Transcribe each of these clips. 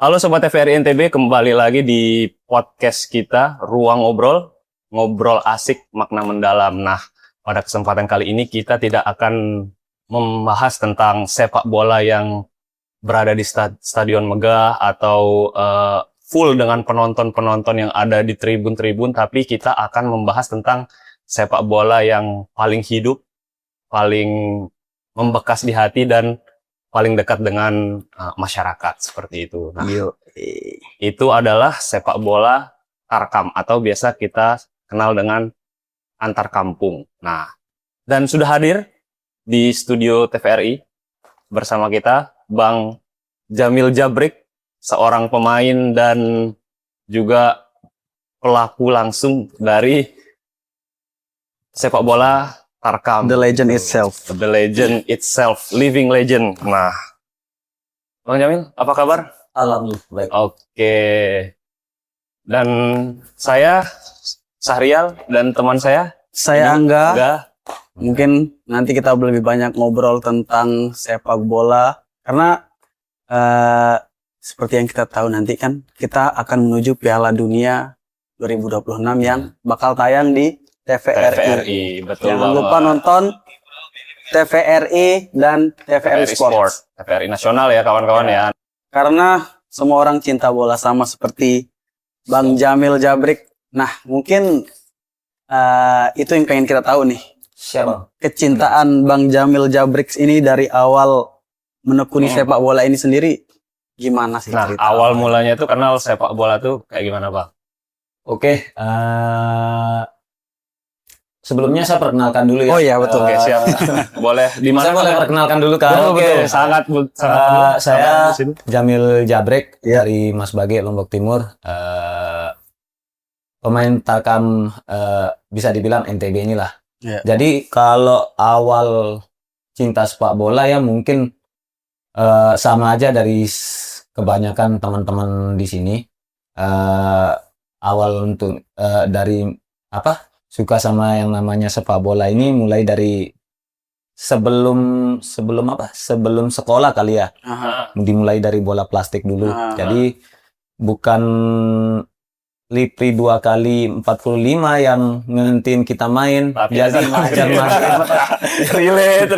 Halo Sobat TVRI NTB, kembali lagi di podcast kita, Ruang Ngobrol, Ngobrol Asik Makna Mendalam. Nah, pada kesempatan kali ini kita tidak akan membahas tentang sepak bola yang berada di Stadion Megah atau full dengan penonton-penonton yang ada di tribun-tribun, tapi kita akan membahas tentang sepak bola yang paling hidup, paling membekas di hati, dan paling dekat dengan masyarakat, seperti itu. Nah, itu adalah sepak bola tarkam atau biasa kita kenal dengan antar kampung. Nah, dan sudah hadir di studio TVRI bersama kita Bang Jamil Jabrik, seorang pemain dan juga pelaku langsung dari sepak bola tarkam. The legend itself. The legend itself, living legend. Nah, Bang Jamil, apa kabar? Alhamdulillah baik. Oke. Dan saya Sahrial dan teman saya Angga. Mungkin nanti kita lebih banyak ngobrol tentang sepak bola karena seperti yang kita tahu nanti kan kita akan menuju Piala Dunia 2026 yang bakal tayang di TVRI. Betul. Jangan lupa nonton TVRI dan TVRI Sport. TVRI nasional ya kawan-kawan ya. Karena semua orang cinta bola sama seperti Bang Jamil Jabrik. Nah, mungkin itu yang pengen kita tahu nih. Siapa? Kecintaan Bang Jamil Jabrik ini dari awal menekuni sepak bola ini sendiri gimana sih? Nah, awal mulanya itu kenal sepak bola tuh kayak gimana, Bang? Oke, sebelumnya saya perkenalkan dulu ya. Oh iya betul. Oke, siap. Boleh di mana? Saya boleh perkenalkan dulu kan? Oke, sangat. Saya Jamil Jabrik dari Mas Bage, Lombok Timur. Pemain tarkam bisa dibilang NTB inilah. Yeah. Jadi kalau awal cinta sepak bola ya mungkin sama aja dari kebanyakan teman-teman di sini. Awal untuk dari suka sama yang namanya sepak bola ini mulai dari sebelum sekolah kali ya. Dimulai dari bola plastik dulu. Jadi bukan Lipri 2 kali 45 yang ngentin kita main. Tapi jadi ajar maghrib. relate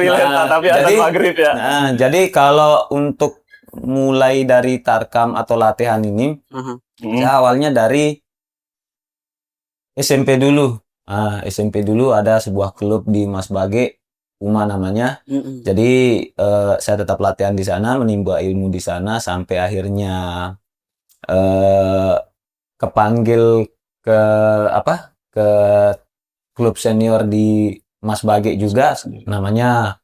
tapi ada maghrib ya. Nah, jadi kalau untuk mulai dari tarkam atau latihan ini saya awalnya dari SMP dulu. SMP dulu ada sebuah klub di Mas Bage, UMA namanya. Jadi saya tetap latihan di sana, menimba ilmu di sana sampai akhirnya kepanggil ke klub senior di Mas Bage juga, namanya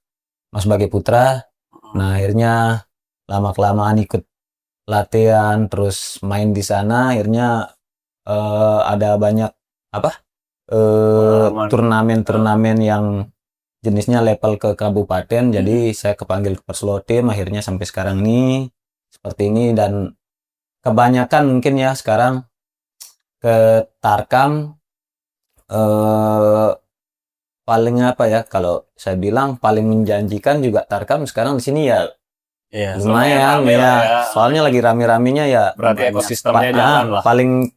Mas Bage Putra. Nah, akhirnya lama-kelamaan ikut latihan terus main di sana, akhirnya ada banyak turnamen yang jenisnya level ke kabupaten. Jadi saya kepanggil ke Perslotim, akhirnya sampai sekarang ini seperti ini. Dan kebanyakan mungkin ya sekarang ke tarkam paling kalau saya bilang paling menjanjikan juga tarkam sekarang di sini ya. Iya, lumayan ya. Soalnya lagi rame-ramenya ya. Berarti ekosistemnya jalan lah. Paling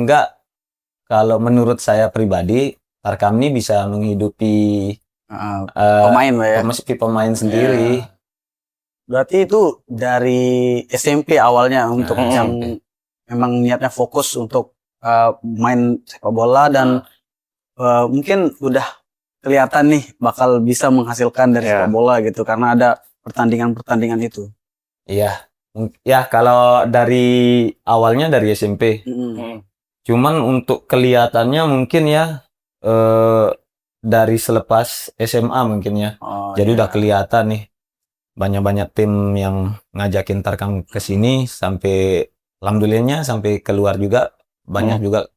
enggak, kalau menurut saya pribadi, tarkam ini bisa menghidupi pemain lah ya. Pemain sendiri. Berarti itu dari SMP awalnya untuk yang memang niatnya fokus untuk main sepak bola dan mungkin udah kelihatan nih bakal bisa menghasilkan dari sepak bola gitu karena ada pertandingan itu. Iya. Ya, kalau dari awalnya dari SMP. Cuman untuk kelihatannya mungkin ya dari selepas SMA mungkin ya. Jadi udah kelihatan nih banyak tim yang ngajakin tarkam ke sini, sampai alhamdulillahnya sampai keluar juga banyak juga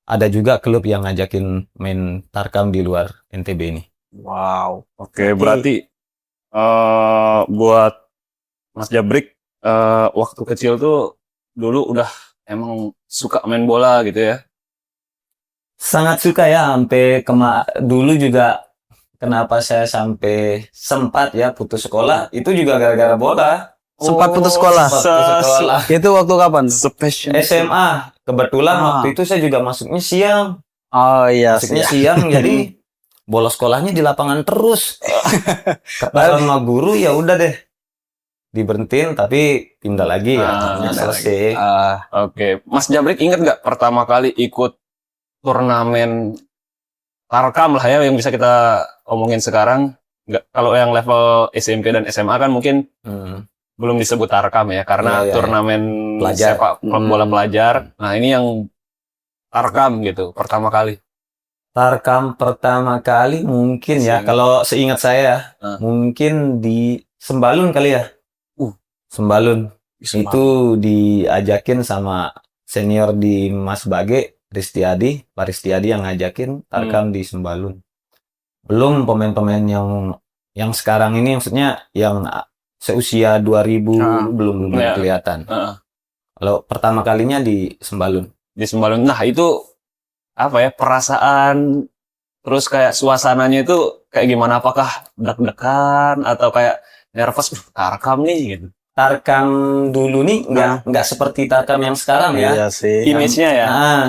ada juga klub yang ngajakin main tarkam di luar NTB ini. Wow. Oke, berarti buat Mas Jabrik waktu kecil tuh dulu udah emang suka main bola gitu ya? Sangat suka ya, sampai dulu juga kenapa saya sampai sempat ya putus sekolah itu juga gara-gara bola. Sempat putus sekolah. Sempat putus sekolah. Itu waktu kapan? Spesial. SMA. Kebetulan waktu itu saya juga masuknya siang. Oh iya Masuknya sih. siang jadi bolos sekolahnya di lapangan terus. Kata sama guru ya udah deh. Diberhentiin tapi pindah lagi akhirnya pindah selesai. Oke, Mas Jabrik ingat nggak pertama kali ikut turnamen Tarkam lah ya yang bisa kita omongin sekarang? Nggak, kalau yang level SMP dan SMA kan mungkin belum disebut Tarkam ya karena Iya, iya. turnamen Pelajar. sepak bola pelajar. Nah ini yang Tarkam gitu pertama kali. Tarkam pertama kali mungkin ya, Seingat. kalau seingat saya Ah. mungkin di Sembalun kali ya. Sembalun. Itu diajakin sama senior di Mas Bage, Ristiadi, Pak Ristiadi yang ngajakin Tarkam di Sembalun. Belum pemain-pemain yang sekarang ini maksudnya yang seusia 2000 belum Ya. kelihatan. Heeh. Kalau pertama kalinya di Sembalun. Di Sembalun. Nah itu apa ya perasaan terus kayak suasananya itu kayak gimana? Apakah deg-degan atau kayak nervous? Tarkam nih gitu. Tarkam dulu nih nggak seperti Tarkam yang sekarang ya. Iya sih. Image-nya ya. Nah,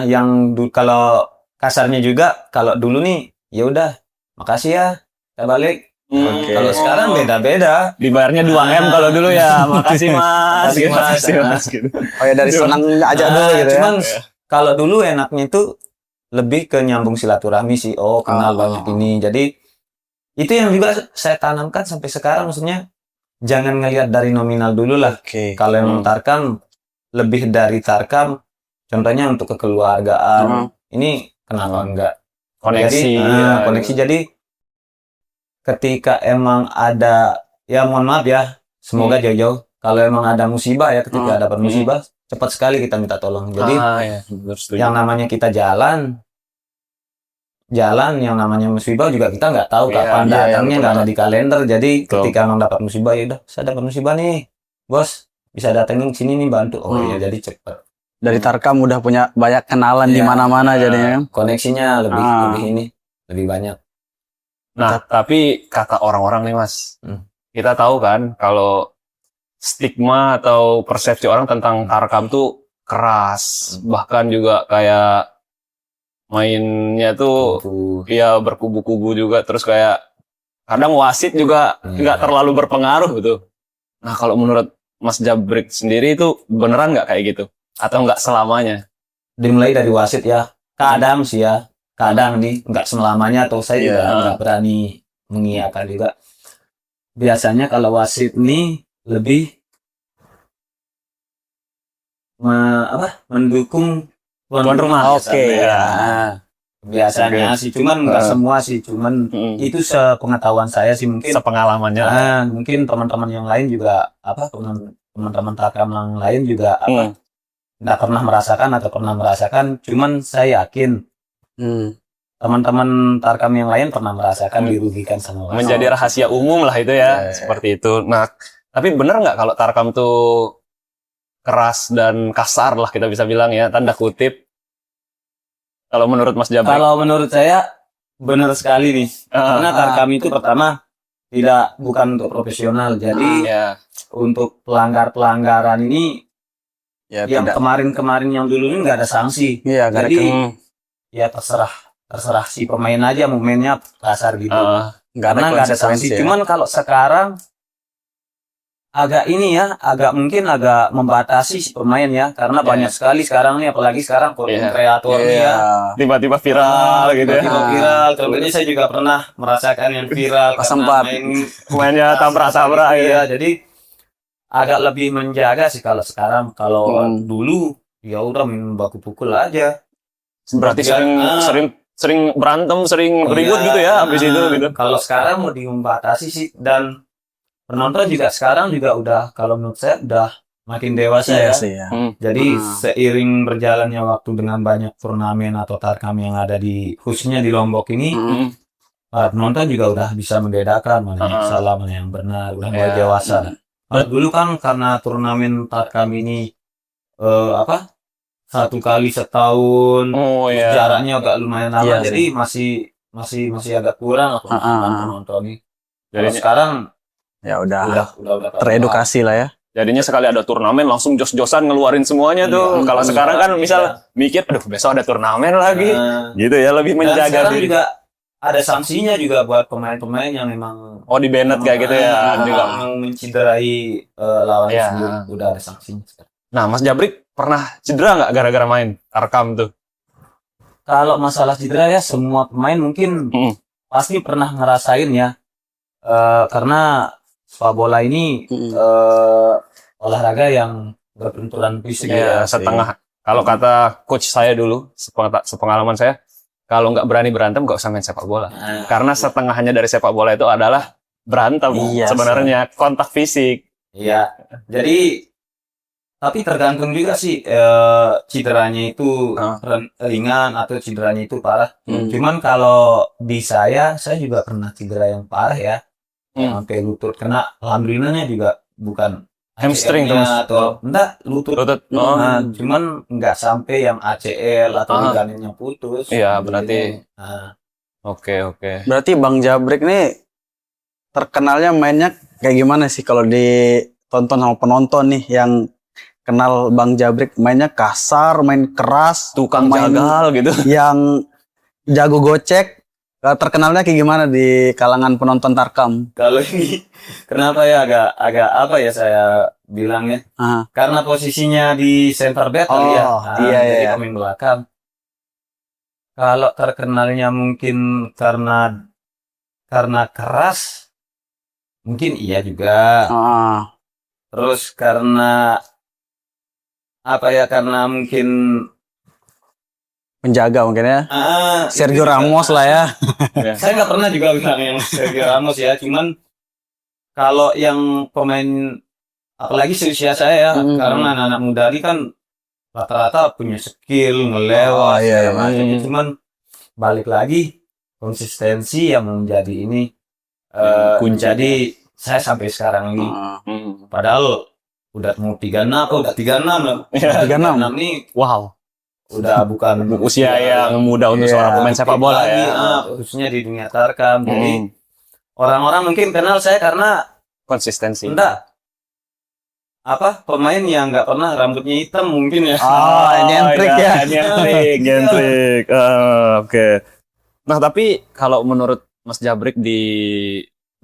kalau kasarnya juga kalau dulu nih ya udah makasih ya kita balik. Oke. Kalau sekarang beda-beda. Dibayarnya 2M kalau dulu ya. Makasih Mas. Makasih, Mas. Makasih, Mas. Gitu. Oh ya dari senang aja dulu Nah, gitu ya. cuman kalau dulu enaknya itu lebih ke nyambung silaturahmi sih. Oh, kenal banyak ini. Jadi itu yang juga saya tanamkan sampai sekarang maksudnya jangan ngelihat dari nominal dulu lah. Oke. Kalau yang Tarkam lebih dari Tarkam contohnya untuk kekeluargaan. Ini kenapa enggak? Koneksi. Jadi, koneksi. Jadi ketika emang ada ya mohon maaf ya, semoga jauh-jauh. Kalau emang ada musibah ya ketika dapat musibah cepat sekali kita minta tolong. Jadi Ya, setuju. yang namanya kita jalan yang namanya musibah juga kita nggak tahu Iya, kapan iya, datangnya, nggak ada di kalender. Jadi Betul. ketika emang dapat musibah ya udah saya dapat musibah nih bos, bisa datengin sini nih bantu. Oh iya, jadi cepet Dari Tarkam udah punya banyak kenalan di Iya. mana-mana jadinya kan. koneksinya lebih banyak. Nah, tapi kata orang-orang nih Mas, kita tahu kan kalau stigma atau persepsi orang tentang Tarkam tuh keras, bahkan juga kayak mainnya tuh ya berkubu-kubu juga, terus kayak kadang wasit juga nggak terlalu berpengaruh gitu. Nah, kalau menurut Mas Jabrik sendiri itu beneran nggak kayak gitu? Atau nggak selamanya? Dimulai dari wasit ya, kadang sih ya, kadang nih nggak selamanya, atau saya juga nggak berani mengiyakan juga. Biasanya kalau wasit nih lebih mendukung tuan rumah. Oke. Biasanya sih, cuman nggak semua sih, cuman itu sepengetahuan saya sih, mungkin Sepengalamannya. mungkin teman-teman yang lain juga teman-teman Tarkam yang lain juga nggak pernah merasakan, cuman saya yakin teman-teman Tarkam yang lain pernah merasakan dirugikan sama wasit. Menjadi rahasia umum lah itu ya, seperti itu. Nah, tapi bener nggak kalau Tarkam tuh keras dan kasar lah kita bisa bilang ya, tanda kutip. Kalau menurut Mas Jabrik? Kalau menurut saya benar sekali nih, karena Tarkam itu pertama bukan untuk profesional, jadi untuk pelanggaran ini yang kemarin yang dulu ini nggak ada sanksi, jadi ya terserah si pemain aja mau mainnya kasar gitu, karena nggak ada sanksi. Cuman kalau sekarang mungkin agak membatasi si pemain ya, karena banyak sekali sekarang nih, apalagi sekarang konten kreator nih ya, tiba-tiba viral gitu ya. tiba-tiba viral. Contohnya saya juga pernah merasakan yang viral Sempat mainnya tabrak-tabrak ya. Jadi agak lebih menjaga sih kalau sekarang. Kalau dulu ya udah main baku pukul aja. Berarti sering berantem, sering ribut gitu ya habis itu gitu. Kalau sekarang mau dibatasi sih, dan penonton juga sekarang juga udah, kalau menurut saya udah makin dewasa ya. Jadi seiring berjalannya waktu dengan banyak turnamen atau Tarkam yang ada khususnya di Lombok ini, penonton juga udah bisa membedakan mana yang salah, mana yang benar, udah mulai dewasa. Dulu kan karena turnamen Tarkam ini satu kali setahun, jaraknya agak lumayan lama, jadi masih agak kurang penonton ini. Jadi sekarang ya udah teredukasi lah ya. Jadinya sekali ada turnamen langsung jos-josan ngeluarin semuanya tuh. Kalau sekarang kan misal mikir, aduh besok ada turnamen lagi. Gitu ya, lebih Dan menjaga sekarang diri. juga ada sanksinya juga buat pemain-pemain yang memang Oh, di banned kayak gitu ya. Juga. memang menciderai lawan Iya. sendiri. Udah ada sanksinya sekarang. Nah, Mas Jabrik pernah cedera nggak gara-gara main Tarkam tuh? Kalau masalah cedera ya semua pemain mungkin pasti pernah ngerasain ya. Karena sepak bola ini olahraga yang berbenturan fisik Ya, setengah. Kalau kata coach saya dulu, sepengalaman saya, kalau nggak berani berantem nggak usah main sepak bola. Karena setengahnya dari sepak bola itu adalah berantem. Iya, Sebenarnya kontak fisik. Iya. Jadi tapi tergantung juga sih cederanya itu ringan atau cederanya itu parah. Cuman kalau di saya juga pernah cedera yang parah ya. Sampai lutut kena. Alhamdulillahnya juga bukan Hamstring ACL-nya terus. atau enggak lutut. Nah, cuman enggak sampai yang ACL atau ligamentnya putus. Iya, berarti. Nah, Oke. Berarti Bang Jabrik nih terkenalnya mainnya kayak gimana sih kalau ditonton sama penonton nih yang kenal Bang Jabrik, mainnya kasar, main keras, Tukang main jagal gitu. yang jago gocek. Terkenalnya kayak gimana di kalangan penonton Tarkam? kalau ini kenapa ya agak apa ya saya bilangnya? Karena posisinya di center back kali ya. Iya, Jadi iya. pemain belakang. Kalau terkenalnya mungkin karena keras, mungkin iya juga. Terus karena apa ya? Karena mungkin Penjaga mungkin ya. Sergio itu juga. Ramos lah ya. Saya nggak pernah juga bilang yang Sergio Ramos ya. Cuman kalau yang pemain apalagi seusia saya ya, karena anak-anak muda ini kan rata-rata punya skill ngelewat segala macam. Cuman balik lagi konsistensi yang menjadi ini menjadi saya sampai sekarang ini. Padahal udah mau 36 atau udah 36 36 nih. Wow. Udah bukan Usia yang muda untuk seorang pemain sepak bola lagi, ya. khususnya di dunia Tarkam. Jadi orang-orang mungkin kenal saya karena Konsistensi. enggak apa pemain yang nggak pernah rambutnya hitam mungkin ya. Nyentrik ya. Nyentrik. Oke. Nah, tapi kalau menurut Mas Jabrik di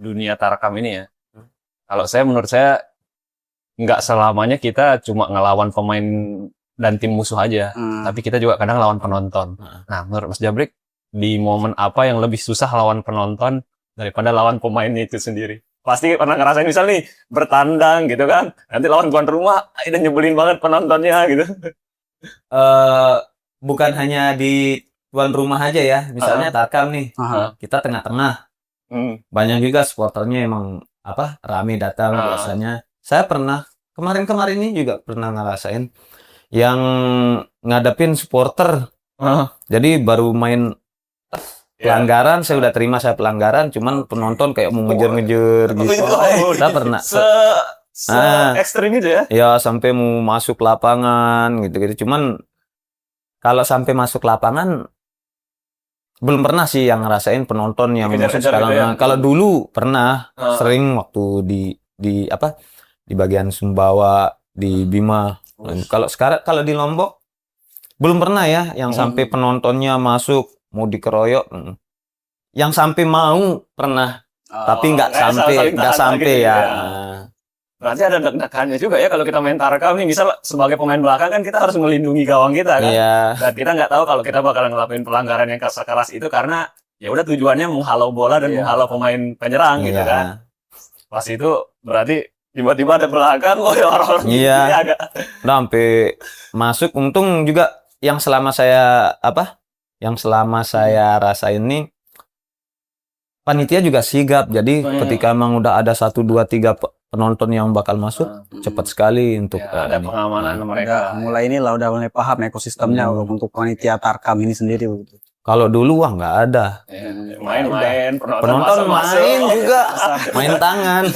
dunia Tarkam ini ya, menurut saya nggak selamanya kita cuma ngelawan pemain dan tim musuh aja, tapi kita juga kadang lawan penonton. Nah, menurut Mas Jabrik, di momen apa yang lebih susah lawan penonton daripada lawan pemain itu sendiri? Pasti pernah ngerasain misal nih, bertandang gitu kan, nanti lawan tuan rumah, udah nyebelin banget penontonnya gitu. Bukan hanya di tuan rumah aja ya, misalnya Tarkam nih, kita tengah-tengah, banyak juga supporternya emang rame datang biasanya. Saya pernah kemarin ini juga pernah ngerasain yang ngadepin supporter. Jadi baru main pelanggaran, saya udah terima saya pelanggaran, cuman penonton kayak mau ngejar-ngejar gitu. Saya pernah. Ekstrim itu ya? Ya sampai mau masuk lapangan gitu-gitu. Cuman kalau sampai masuk lapangan belum pernah sih yang ngerasain penonton yang masuk sekarang. Gitu ya? Kalau dulu pernah sering waktu di bagian Sumbawa, di Bima. Kalau sekarang kalau di Lombok belum pernah ya yang sampai penontonnya masuk mau dikeroyok. Yang sampai mau pernah, tapi nggak sampai ya. Berarti ada deg-degannya juga ya kalau kita main Tarkam nih, misal sebagai pemain belakang kan kita harus melindungi gawang kita kan. Iya. Dan kita nggak tahu kalau kita bakalan ngelakuin pelanggaran yang keras itu karena ya udah tujuannya menghalau bola dan menghalau pemain penyerang gitu kan. Pas itu berarti tiba-tiba ada belakang, ya orang-orang agak sampai masuk. Untung juga yang selama saya rasain nih panitia juga sigap. Jadi ketika emang udah ada 1, 2, 3 penonton yang bakal masuk, cepat sekali untuk ada pengamanan mereka. Mulai udah mulai paham ekosistemnya untuk panitia Tarkam ini sendiri begitu. Kalau dulu nggak ada. Main-main, penonton main juga, main tangan.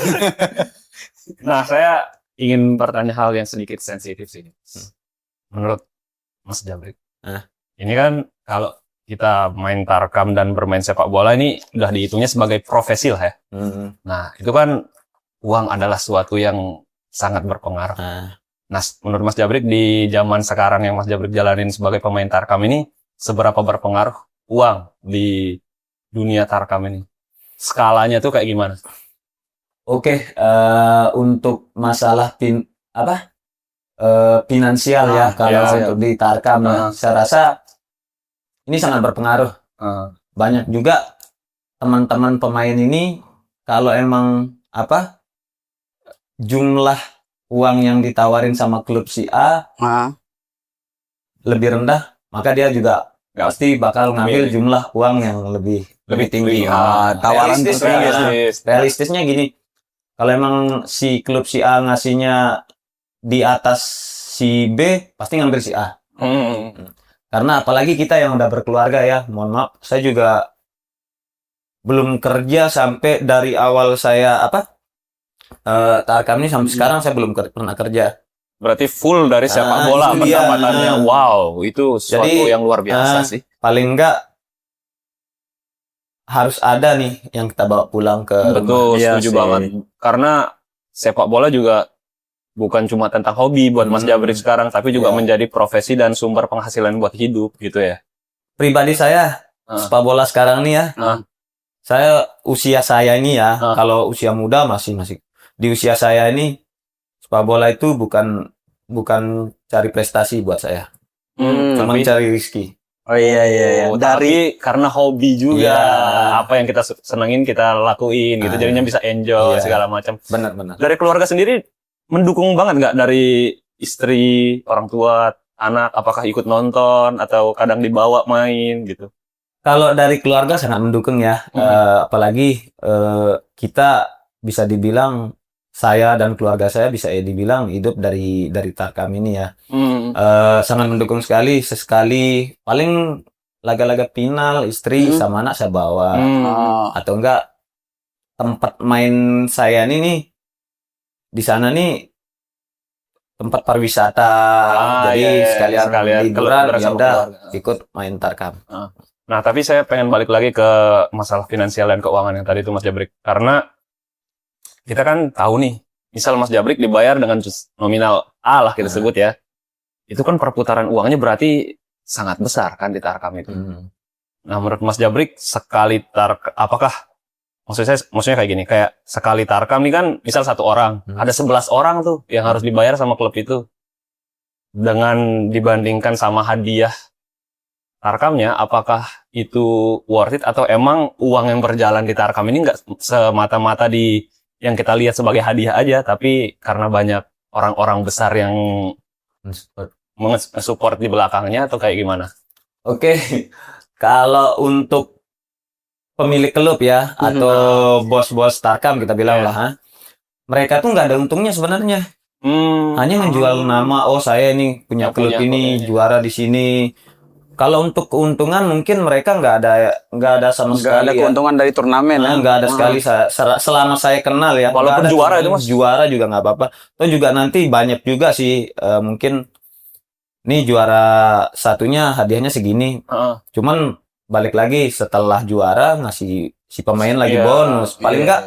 Nah, saya ingin bertanya hal yang sedikit sensitif sih. Menurut Mas Jabrik, ini kan kalau kita main Tarkam dan bermain sepak bola ini udah dihitungnya sebagai profesi lah ya. Nah, itu kan uang adalah suatu yang sangat berpengaruh. Nah, Nah, menurut Mas Jabrik di zaman sekarang yang Mas Jabrik jalanin sebagai pemain Tarkam ini, seberapa berpengaruh uang di dunia Tarkam ini? Skalanya tuh kayak gimana? oke, untuk masalah finansial ya, kalau iya. untuk di Tarkam ya, saya rasa ini sangat berpengaruh. Banyak juga teman-teman pemain ini kalau emang jumlah uang yang ditawarin sama klub si A Nah, lebih rendah, maka dia juga pasti bakal ngambil jumlah uang yang lebih tinggi. tawaran Realistis, tertinggi. realistisnya gini, kalau emang si klub si A ngasihnya di atas si B, pasti ngambil si A. Karena apalagi kita yang udah berkeluarga ya, mohon maaf, saya juga belum kerja sampai dari awal saya Tarkam ini sampai sekarang saya belum pernah kerja. Berarti full dari sepak bola itu dia. pendapatannya. Wow, itu sesuatu Jadi, yang luar biasa sih. Paling enggak harus ada nih yang kita bawa pulang ke Betul, Iya setuju sih. banget. Karena sepak bola juga bukan cuma tentang hobi buat Mas Jabrik sekarang, tapi juga Iya. menjadi profesi dan sumber penghasilan buat hidup gitu ya. Pribadi saya sepak bola sekarang nih ya. Saya usia saya ini ya, kalau usia muda masih di usia saya ini sepak bola itu bukan cari prestasi buat saya. Cuma cari rezeki. Oh iya. Tapi karena hobi juga, Iya. apa yang kita senengin kita lakuin gitu, jadinya bisa enjoy Iya. segala macam. Benar. Dari keluarga sendiri mendukung banget nggak, dari istri, orang tua, anak, apakah ikut nonton atau kadang dibawa main gitu? Kalau dari keluarga sangat mendukung ya, apalagi kita bisa dibilang, saya dan keluarga saya bisa dibilang hidup dari Tarkam ini ya. Sangat mendukung sekali. Sesekali paling laga-laga final istri sama anak saya bawa, atau enggak tempat main saya ini nih, di sana nih tempat pariwisata, jadi sekalian liburan ya udah ikut main Tarkam. Nah, tapi saya pengen balik lagi ke masalah finansial dan keuangan yang tadi itu Mas Jabrik. Karena kita kan tahu nih, misal Mas Jabrik dibayar dengan nominal A lah kita sebut ya. Itu kan perputaran uangnya berarti sangat besar kan di Tarkam itu. Nah, menurut Mas Jabrik, sekali apakah maksudnya kayak gini, kayak sekali Tarkam nih kan misal 1 orang, ada 11 orang tuh yang harus dibayar sama klub itu. Dengan dibandingkan sama hadiah Tarkamnya, apakah itu worth it atau emang uang yang berjalan di Tarkam ini nggak semata-mata di yang kita lihat sebagai hadiah aja, tapi karena banyak orang-orang besar yang support di belakangnya atau kayak gimana? Oke, kalau untuk pemilik klub ya atau bos-bos Tarkam kita bilang lah, mereka tuh nggak ada untungnya sebenarnya. Hanya menjual nama, oh saya ini punya klub ini juara di sini. Kalau untuk keuntungan mungkin mereka nggak ada sama sekali. Nggak ada keuntungan dari turnamen ya. Nggak ada sekali selama saya kenal ya. Walaupun juara itu Mas. Juara juga nggak apa-apa. Toh juga nanti banyak juga sih mungkin nih juara satunya hadiahnya segini. Cuman balik lagi setelah juara ngasih si pemain lagi bonus. Paling nggak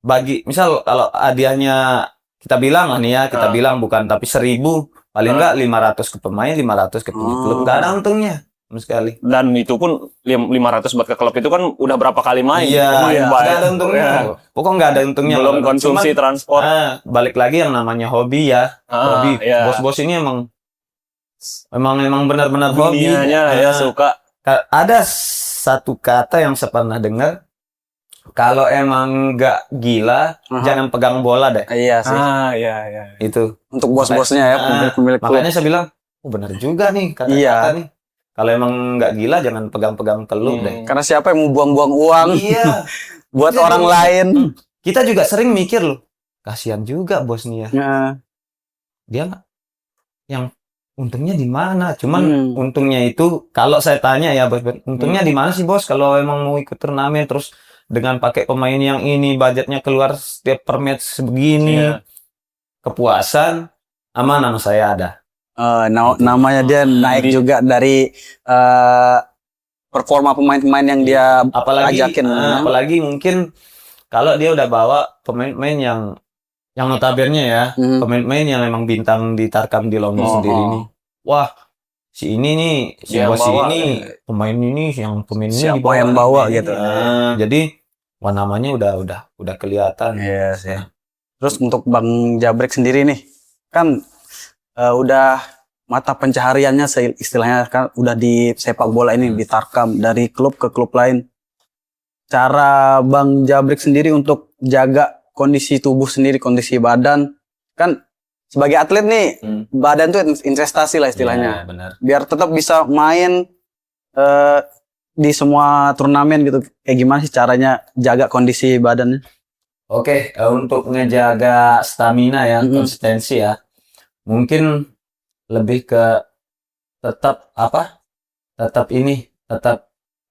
bagi misal kalau hadiahnya kita bilang lah nih ya, kita bilang bukan tapi 1.000, paling enggak 500 ke pemain, 500 ke klub, enggak ada untungnya sama sekali. Dan itu pun 500 buat ke klub itu kan udah berapa kali main. Iya, enggak ada untungnya. Pokoknya enggak ada untungnya. Belum konsumsi transport. Balik lagi yang namanya hobi ya. Hobi. Bos-bos ini emang benar-benar hobi. Ya suka. Ada satu kata yang saya pernah dengar, kalau emang nggak gila, jangan pegang bola deh. Iya sih. Iya. Itu. Untuk bos-bosnya ya, pemilik klub. Makanya saya bilang, benar juga nih kata-kata nih. Kalau emang nggak gila, jangan pegang-pegang klub deh. Karena siapa yang mau buang-buang uang buat orang lain. Kita juga sering mikir loh, kasihan juga bos nih ya. Dia yang untungnya di mana? Cuman untungnya itu, kalau saya tanya ya bos, untungnya di mana sih bos? Kalau emang mau ikut turnamen terus dengan pakai pemain yang ini, budgetnya keluar setiap per match sebegini, kepuasan, aman nama saya ada. Namanya dia naik juga dari performa pemain-pemain yang dia ajakin. Apalagi mungkin kalau dia udah bawa pemain-pemain yang yang notabene ya, pemain-pemain yang memang bintang di Tarkam di Lombok sendiri nih. Wah, si ini nih, si Dia yang bos bawa. ini, pemain ini, yang pemain ini Siapa dibawa yang nih, bawa pemain gitu. ini. Jadi wah namanya udah kelihatan. Iya sih. Terus untuk Bang Jabrek sendiri nih, kan udah mata pencahariannya istilahnya kan udah di sepak bola ini di Tarkam dari klub ke klub lain. Cara Bang Jabrek sendiri untuk jaga kondisi tubuh sendiri, kondisi badan, kan sebagai atlet nih badan tuh investasi lah istilahnya. Iya, benar. Biar tetap bisa main di semua turnamen gitu. Kayak gimana sih caranya jaga kondisi badannya? Oke, untuk ngejaga stamina ya, konsistensi ya. Mungkin lebih ke tetap tetap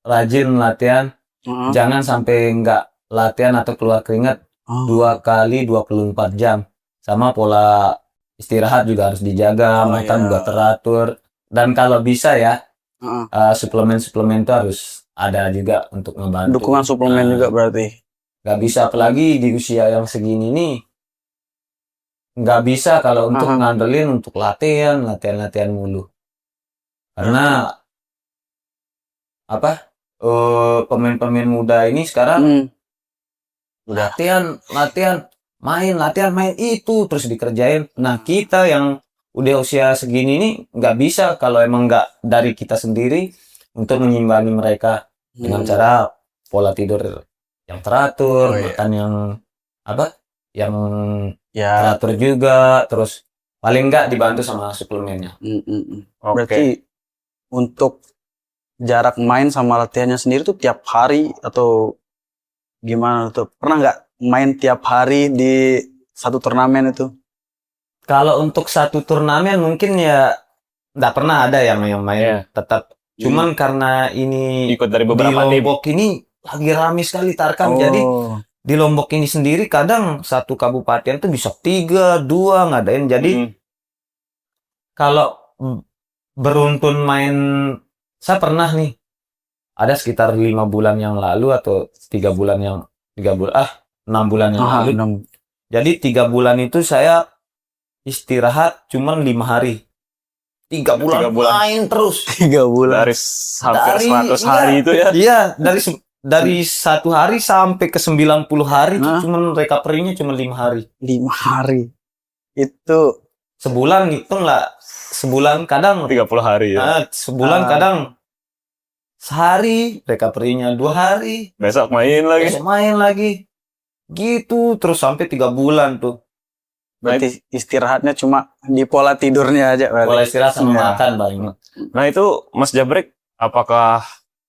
rajin latihan. Jangan sampai nggak latihan atau keluar keringat 2 kali 24 jam. Sama pola istirahat juga harus dijaga, makan juga teratur. Dan kalau bisa ya, suplemen-suplemen itu harus ada juga untuk ngebantu. Dukungan suplemen juga berarti. Nggak bisa, apalagi di usia yang segini nih, nggak bisa kalau untuk ngandelin untuk latihan mulu. Karena pemain-pemain muda ini sekarang latihan main itu terus dikerjain. Nah, kita yang udah usia segini nih nggak bisa kalau emang nggak dari kita sendiri untuk mengimbangi mereka dengan cara pola tidur yang teratur, makan yang teratur juga, terus paling nggak dibantu sama suplemennya. Berarti untuk jarak main sama latihannya sendiri tuh tiap hari atau gimana tuh? Pernah nggak main tiap hari di satu turnamen itu? Kalau untuk satu turnamen mungkin ya nggak pernah ada yang main tetap. Cuman karena ini Ikut dari di beberapa tim. Lombok ini lagi rame sekali Tarkam. Jadi di Lombok ini sendiri kadang satu kabupaten tuh bisa 3, 2 ngadain. Jadi kalau beruntun main, saya pernah nih ada sekitar 5 bulan yang lalu atau 6 bulan yang lalu. Jadi 3 bulan itu saya istirahat cuman 5 hari. 3 bulan main terus. 3 bulan. Dari hampir 100 hari itu ya. Iya, dari 1 hari sampai ke 90 hari itu cuman recovery-nya cuma 5 hari. 5 hari. Itu sebulan itu enggak. Sebulan kadang 30 hari ya. Sebulan kadang sehari, recovery-nya 2 hari. Besok main lagi. Gitu terus sampai 3 bulan tuh. Berarti istirahatnya cuma di pola tidurnya aja. Pola istirahat sama makan paling. Nah itu Mas Jabrek, apakah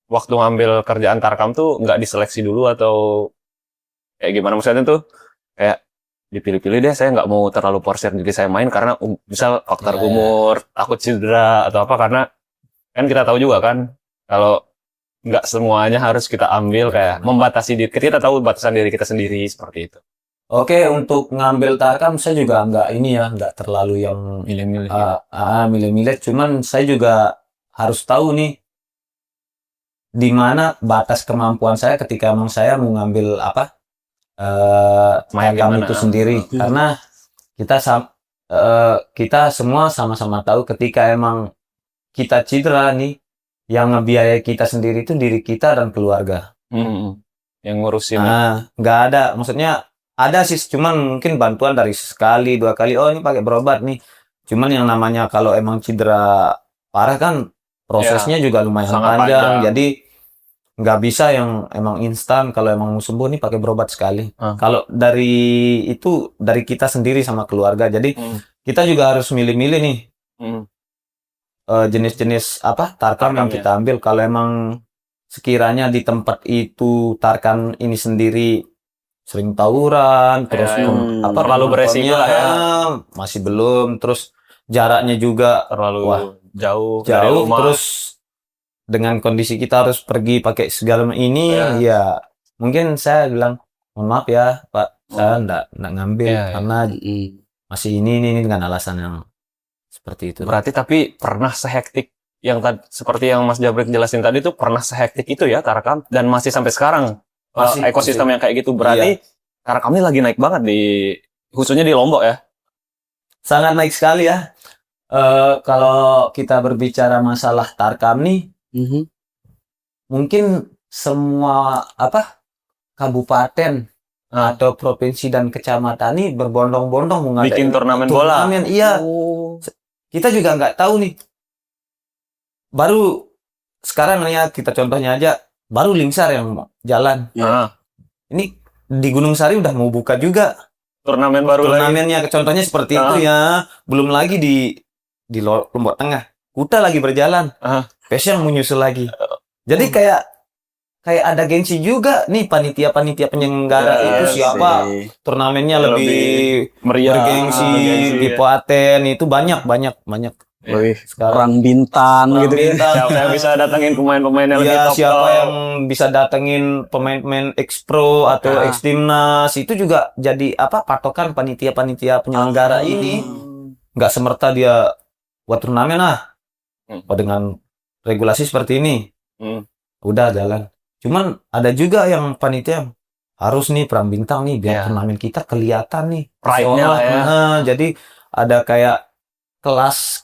waktu ngambil kerjaan Tarkam tuh nggak diseleksi dulu atau kayak gimana? Maksudnya tuh kayak dipilih-pilih deh, saya nggak mau terlalu porsir diri saya main karena misal faktor umur, takut cedera atau apa, karena kan kita tahu juga kan kalau nggak semuanya harus kita ambil, kayak membatasi diri kita tahu batasan diri kita sendiri seperti itu. Oke, untuk ngambil Tarkam saya juga nggak terlalu yang milih-milih. Cuman saya juga harus tahu nih di mana batas kemampuan saya ketika emang saya mau ngambil Tarkam itu sendiri. Karena kita semua sama-sama tahu ketika emang kita cedera nih, yang ngebiayai kita sendiri itu diri kita dan keluarga. Yang ngurusin. Nggak ada, maksudnya ada sih, cuman mungkin bantuan dari sekali 2 kali. Oh ini pakai berobat nih. Cuman yang namanya kalau emang cedera parah kan prosesnya juga lumayan panjang. Jadi nggak bisa yang emang instan. Kalau emang mau sembuh nih pakai berobat sekali. Kalau dari kita sendiri sama keluarga. Jadi kita juga harus milih-milih nih jenis-jenis Tarkam yang kita ambil. Kalau emang sekiranya di tempat itu Tarkam ini sendiri sering tawuran, terus terlalu beresiko lah ya. Masih belum, terus jaraknya juga terlalu jauh, terus dengan kondisi kita harus pergi pakai segala ini, ya mungkin saya bilang mohon maaf ya Pak, saya enggak ngambil karena masih ini dengan alasan yang seperti itu. Berarti tapi pernah sehektik yang seperti yang Mas Jabrek jelasin tadi tuh, pernah sehektik itu ya Tarkam, dan masih sampai sekarang ekosistem yang kayak gitu. Berarti Tarkam ini lagi naik banget di khususnya di Lombok ya. Sangat naik sekali ya. Kalau kita berbicara masalah Tarkam nih, Mhm. mungkin semua kabupaten atau provinsi dan kecamatan nih berbondong-bondong mengadakan Bikin turnamen bola. Iya, Oh. kita juga nggak tahu nih. Baru sekarang ya kita contohnya aja, baru Lingsar yang jalan. Ah, Ini di Gunung Sari udah mau buka juga turnamen baru lagi. turnamennya. Contohnya seperti itu ya. Belum lagi di Lombok Tengah, Kuta lagi berjalan. Passion menyusul lagi. Jadi kayak ada gengsi juga nih panitia penyelenggara Ya, itu siapa sih. turnamennya Lebih lebih meriah. bergengsi Gengsi, di ya. Paten itu banyak. Wih, Sekarang perang bintang Perang gitu kan. bintang. Siapa yang bisa datangin pemain-pemain yang lebih Iya, top? siapa yang bisa datengin pemain-pemain ex-pro atau Ah. ex-timnas itu juga jadi patokan panitia penyelenggara ini. Nggak semerta dia buat turnamen dengan regulasi seperti ini. Udah jalan. Cuman ada juga yang panitia yang harus nih perang bintang nih biar Ya. turnamen kita kelihatan nih. Pride-nya lah ya. Jadi ada kayak kelas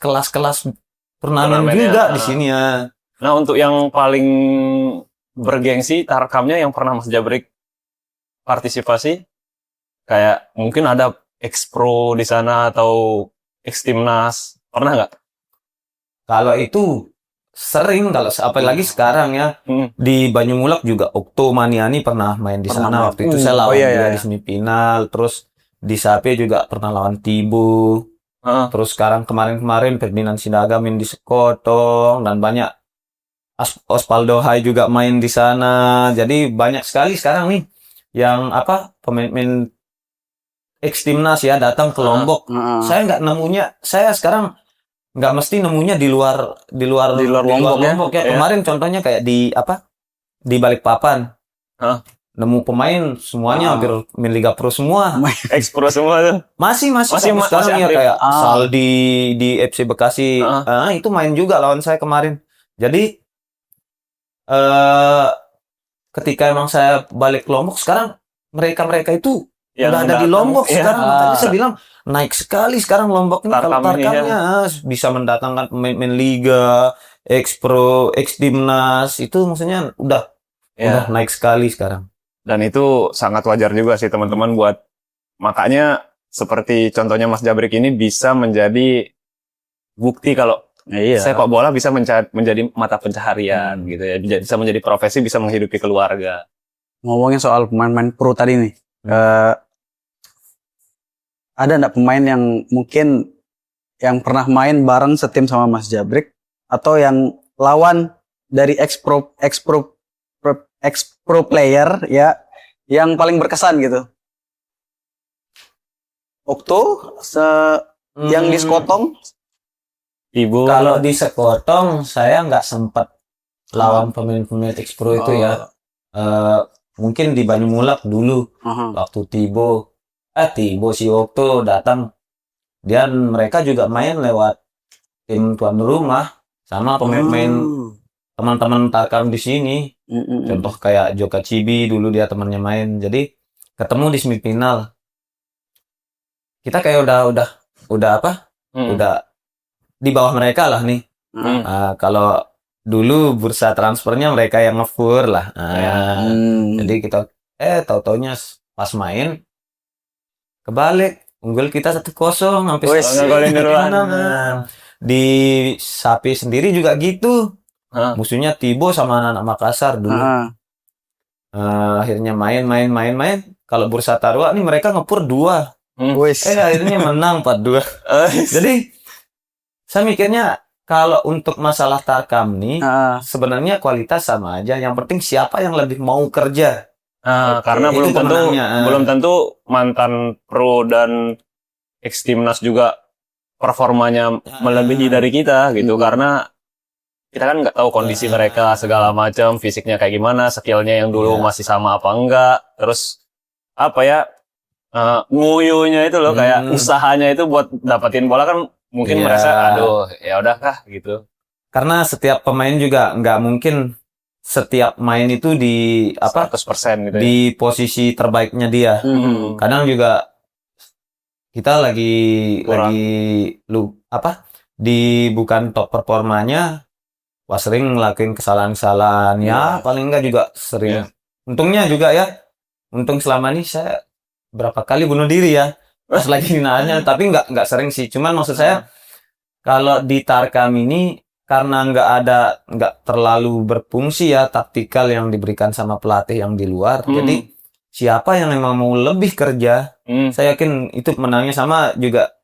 turnamen Turnamennya, juga di sini ya. Nah, untuk yang paling bergengsi Tarkamnya yang pernah Mas Jabrik partisipasi, kayak mungkin ada ex-pro di sana atau ex-timnas, pernah nggak? Kalau itu sering, kalau apalagi sekarang ya di Banyumulak juga Okto Maniani pernah main di Pernah sana. main. Waktu itu saya lawan Oh, iya, dia iya. di semifinal. Terus di Sape juga pernah lawan Tibu. Terus sekarang kemarin Ferdinand Sinaga main di Sekotong dan banyak Osvaldo Hai juga main di sana. Jadi banyak sekali sekarang nih yang pemain-pemain ex timnas ya datang ke Lombok. Saya nggak nemunya, saya sekarang nggak mesti nemunya di luar Lombok ya. Kemarin contohnya kayak di Balikpapan. Nemu pemain semuanya hampir main Liga Pro semua. Ex-pro semua tuh. Masih sekarang masih ya aktif. kayak Saldi di FC Bekasi. Itu main juga lawan saya kemarin. Jadi ketika emang saya balik ke Lombok sekarang mereka itu Yang udah ada di datang, Lombok iya. sekarang. Makanya saya bilang naik sekali sekarang Lombok ini kalau Tarkam ini, Tarkamnya bisa mendatangkan pemain Liga, ex-pro, ex-timnas itu maksudnya udah naik sekali sekarang. Dan itu sangat wajar juga sih teman-teman buat, makanya seperti contohnya Mas Jabrik ini bisa menjadi bukti kalau sepak bola bisa menjadi mata pencaharian gitu ya, bisa menjadi profesi, bisa menghidupi keluarga. Ngomongin soal pemain-pemain pro tadi nih, ada nggak pemain yang mungkin yang pernah main bareng setim sama Mas Jabrik atau yang lawan dari ex-pro player ya yang paling berkesan gitu? Okto yang di Sekotong? Ibu Kalau di Sekotong saya nggak sempat lawan pemain-pemain ex-pro itu ya. Mungkin di Banyumulak dulu waktu Tibo si Okto datang, mereka juga main lewat tim tuan rumah sama pemain teman-teman Tarkam di sini. Contoh kayak Joka Cibi dulu dia temannya main. Jadi ketemu di semifinal. Kita kayak udah di bawah mereka lah nih. Kalau dulu bursa transfernya mereka yang ngefur lah. Jadi kita tahu-taunya pas main kebalik, unggul kita 1-0 sampai ngegolin duluan. Di Sapi sendiri juga gitu. Musuhnya Tibo sama anak Makassar dulu. Akhirnya main. Kalau bursa Tarua nih mereka ngepur 2. Akhirnya menang 4-2. Jadi saya mikirnya kalau untuk masalah Tarkam nih sebenarnya kualitas sama aja. Yang penting siapa yang lebih mau kerja. Karena belum tentu mantan pro dan ex timnas juga performanya melebihi dari kita gitu, karena kita kan nggak tahu kondisi mereka segala macam, fisiknya kayak gimana, skillnya yang dulu masih sama apa enggak, terus nguyunya itu loh, kayak usahanya itu buat dapetin bola kan mungkin merasa aduh ya udahkah gitu. Karena setiap pemain juga nggak mungkin setiap main itu di 100% gitu di posisi terbaiknya dia. Kadang juga kita Kurang. bukan top performanya, wah sering ngelakuin kesalahan-kesalahan ya, paling enggak juga sering. Untungnya juga ya, untung selama ini saya berapa kali bunuh diri ya pas lagi finalnya, tapi nggak sering sih. Cuman maksud saya kalau di Tarkam ini karena nggak terlalu berfungsi ya taktikal yang diberikan sama pelatih yang di luar. Jadi siapa yang memang mau lebih kerja, saya yakin itu menangnya. Sama juga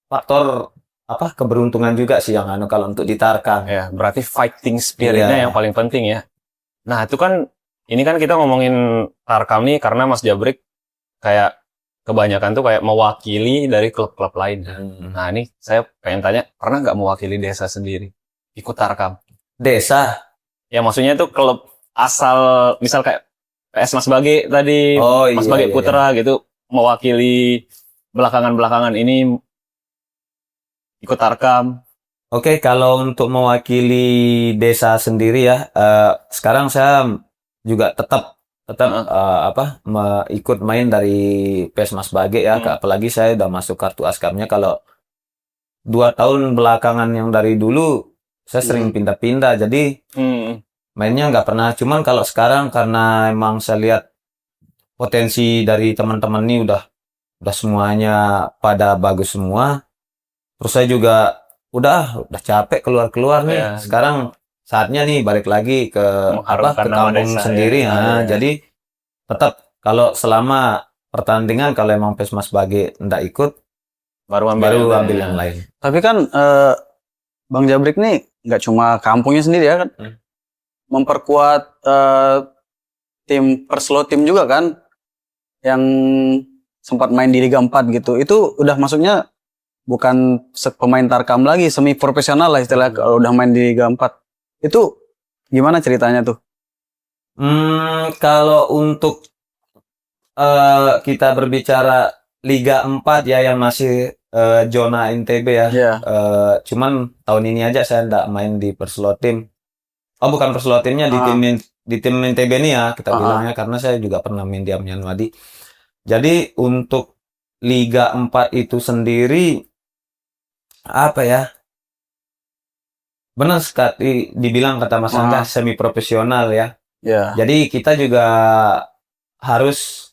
faktor keberuntungan juga sih yang kalau untuk di Tarkam. Ya, berarti fighting spiritnya Iya. yang paling penting ya. Nah, itu kan ini kan kita ngomongin Tarkam nih karena Mas Jabrik kayak kebanyakan tuh kayak mewakili dari klub-klub lain. Nah, ini saya pengen tanya, pernah nggak mewakili desa sendiri ikut Tarkam? Desa. Ya, maksudnya tuh klub asal, misal kayak PS Mas Bage tadi, Oh, Mas iya, Bage iya, Putra gitu, mewakili belakangan-belakangan ini ikut Tarkam. Oke, kalau untuk mewakili desa sendiri ya, sekarang saya juga tetap ikut main dari PES Mas Bage ya, apalagi saya udah masuk kartu askamnya. Kalau 2 tahun belakangan yang dari dulu saya sering pindah-pindah, jadi mainnya nggak pernah. Cuman kalau sekarang karena emang saya lihat potensi dari teman-teman ini udah semuanya pada bagus semua. Terus saya juga udah capek keluar nih. Ya. Sekarang saatnya nih balik lagi ke Mengharumkan nama kampung desa, sendiri. ya. Nah, jadi tetap kalau selama pertandingan kalau emang PES Mas Bage nggak ikut, baru ambil yang lain. Tapi kan Bang Jabrik nih nggak cuma kampungnya sendiri ya kan, memperkuat tim Perslotim juga kan, yang sempat main di Liga 4 gitu. Itu udah masuknya bukan pemain Tarkam lagi, semi profesional lah istilahnya kalau udah main di Liga 4. Itu gimana ceritanya tuh? Kalau untuk kita berbicara Liga 4 ya yang masih zona NTB ya. Iya. Cuman tahun ini aja saya nggak main di Perslotim. Oh, bukan Perslotimnya, di tim NTB ini ya kita bilangnya, karena saya juga pernah main di Amjanwadi. Jadi untuk Liga 4 itu sendiri apa ya? Benar sekali dibilang kata Mas Angga, semi profesional ya. Ya. Jadi kita juga harus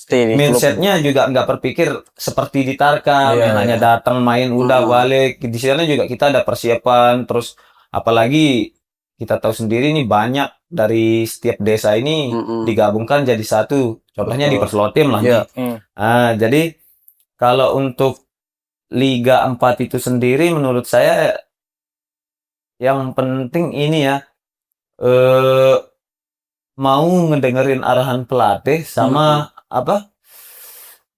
mindsetnya juga nggak berpikir seperti di Tarkam yang hanya datang main udah balik. Di sana juga kita ada persiapan, terus apalagi kita tahu sendiri nih banyak dari setiap desa ini digabungkan jadi satu. Contohnya di Perslotim lah nih. Nah, jadi kalau untuk Liga 4 itu sendiri menurut saya yang penting ini ya, mau ngedengerin arahan pelatih sama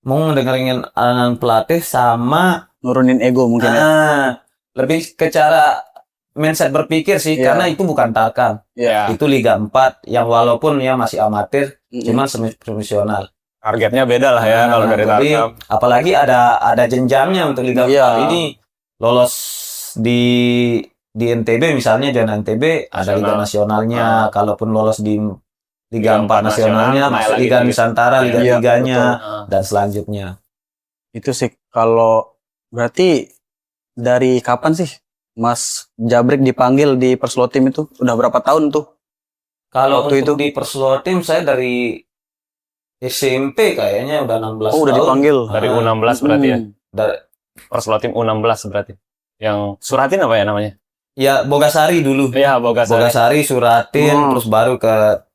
mau ngedengerin arahan pelatih sama nurunin ego mungkin ya. Lebih ke cara mindset berpikir sih, karena itu bukan Tarkam. Itu Liga 4 yang walaupun ya masih amatir, cuman semi profesional. Targetnya beda lah ya kalau dari Tarkam. Apalagi ada jenjangnya untuk Liga 4 ini. Lolos di NTB misalnya, zona NTB ada Liga Nasionalnya. Kalaupun lolos di Liga 4 nasionalnya, masuk Liga Nusantara, Liga 3-nya, dan selanjutnya. Itu sih kalau berarti dari kapan sih Mas Jabrik dipanggil di Perslotim itu? Udah berapa tahun tuh? Kalau untuk di Perslotim saya dari SMP kayaknya udah 16 tahun. Udah dipanggil. Dari U16 berarti ya? Dari Perslotim U16 berarti. Yang Suratin apa ya namanya? Ya, Bogasari dulu. Iya, Bogasari, Suratin, terus baru ke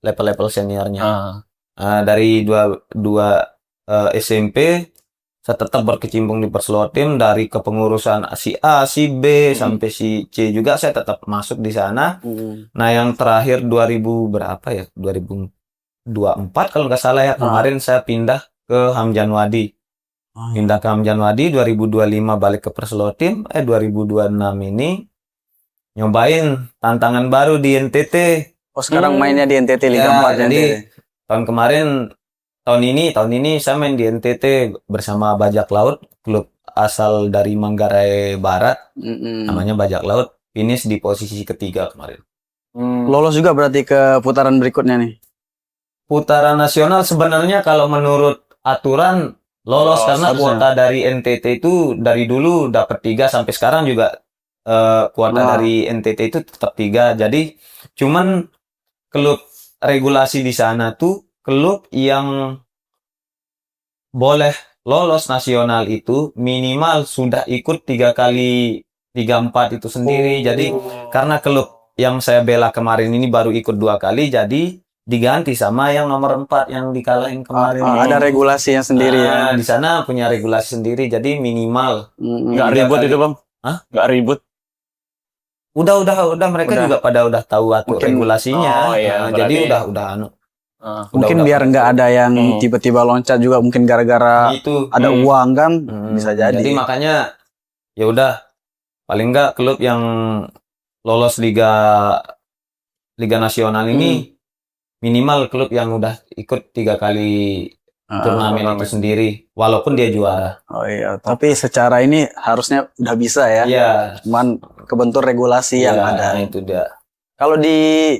level-level seniornya. Dari dua SMP saya tetap berkecimpung di Perslotim, dari kepengurusan si A, si B sampai si C juga saya tetap masuk di sana. Nah, yang terakhir 2024 kalau nggak salah ya, kemarin saya pindah ke Hamjanwadi. Pindah ke Hamjanwadi 2025 balik ke Perslotim, 2026 ini nyobain tantangan baru di NTT. Sekarang mainnya di NTT Liga 4 jadi tahun ini saya main di NTT bersama Bajak Laut, klub asal dari Manggarai Barat, namanya Bajak Laut, finish di posisi ketiga kemarin. Lolos juga berarti ke putaran berikutnya nih. putaran nasional sebenarnya kalau menurut aturan lolos karena harusnya. kuota dari NTT itu dari dulu dapat 3 sampai sekarang juga kuota dari NTT itu tetap 3. Jadi cuman klub regulasi di sana tuh klub yang boleh lolos nasional itu minimal sudah ikut 3 kali Liga 4 itu sendiri. Jadi karena klub yang saya bela kemarin ini baru ikut 2 kali, jadi diganti sama yang nomor 4 yang dikalahin kemarin. Ada regulasinya sendiri ya. Di sana punya regulasi sendiri, jadi minimal. Nggak Tiga ribut kali. itu Bang? Hah? Nggak ribut? Udah mereka Udah. juga pada udah tahu atur Mungkin- regulasinya. Oh, iya, Jadi berarti- udah anu. Mungkin udah- biar nggak ada yang tiba-tiba loncat juga mungkin gara-gara Itu ada uang kan, bisa jadi. Jadi makanya ya udah paling enggak klub yang lolos Liga Nasional ini minimal klub yang udah ikut 3 kali turnamen itu sendiri, walaupun dia juara. Oh iya, tapi secara ini harusnya udah bisa ya. Iya. Cuman kebentur regulasi yang Iya, ada. itu dia. Kalau di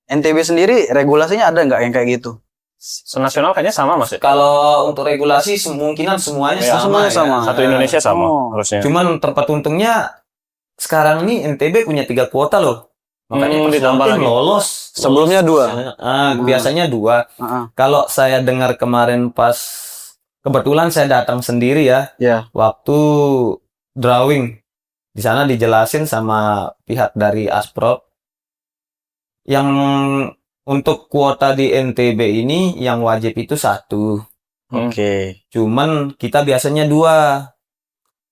NTB sendiri regulasinya ada nggak yang kayak gitu? Senasional kayaknya sama Mas ya? Kalau untuk regulasi kemungkinan semuanya Ya, sama. semuanya sama. Satu Indonesia sama Oh. harusnya. Cuman tempat untungnya sekarang nih NTB punya 3 kuota loh. Makanya pas ditambah launching lagi. lolos. Sebelumnya 2. Biasanya 2. Kalau saya dengar kemarin pas kebetulan saya datang sendiri ya. Ya. Waktu drawing di sana dijelasin sama pihak dari Asprov yang untuk kuota di NTB ini yang wajib itu 1. Oke. Cuman kita biasanya 2.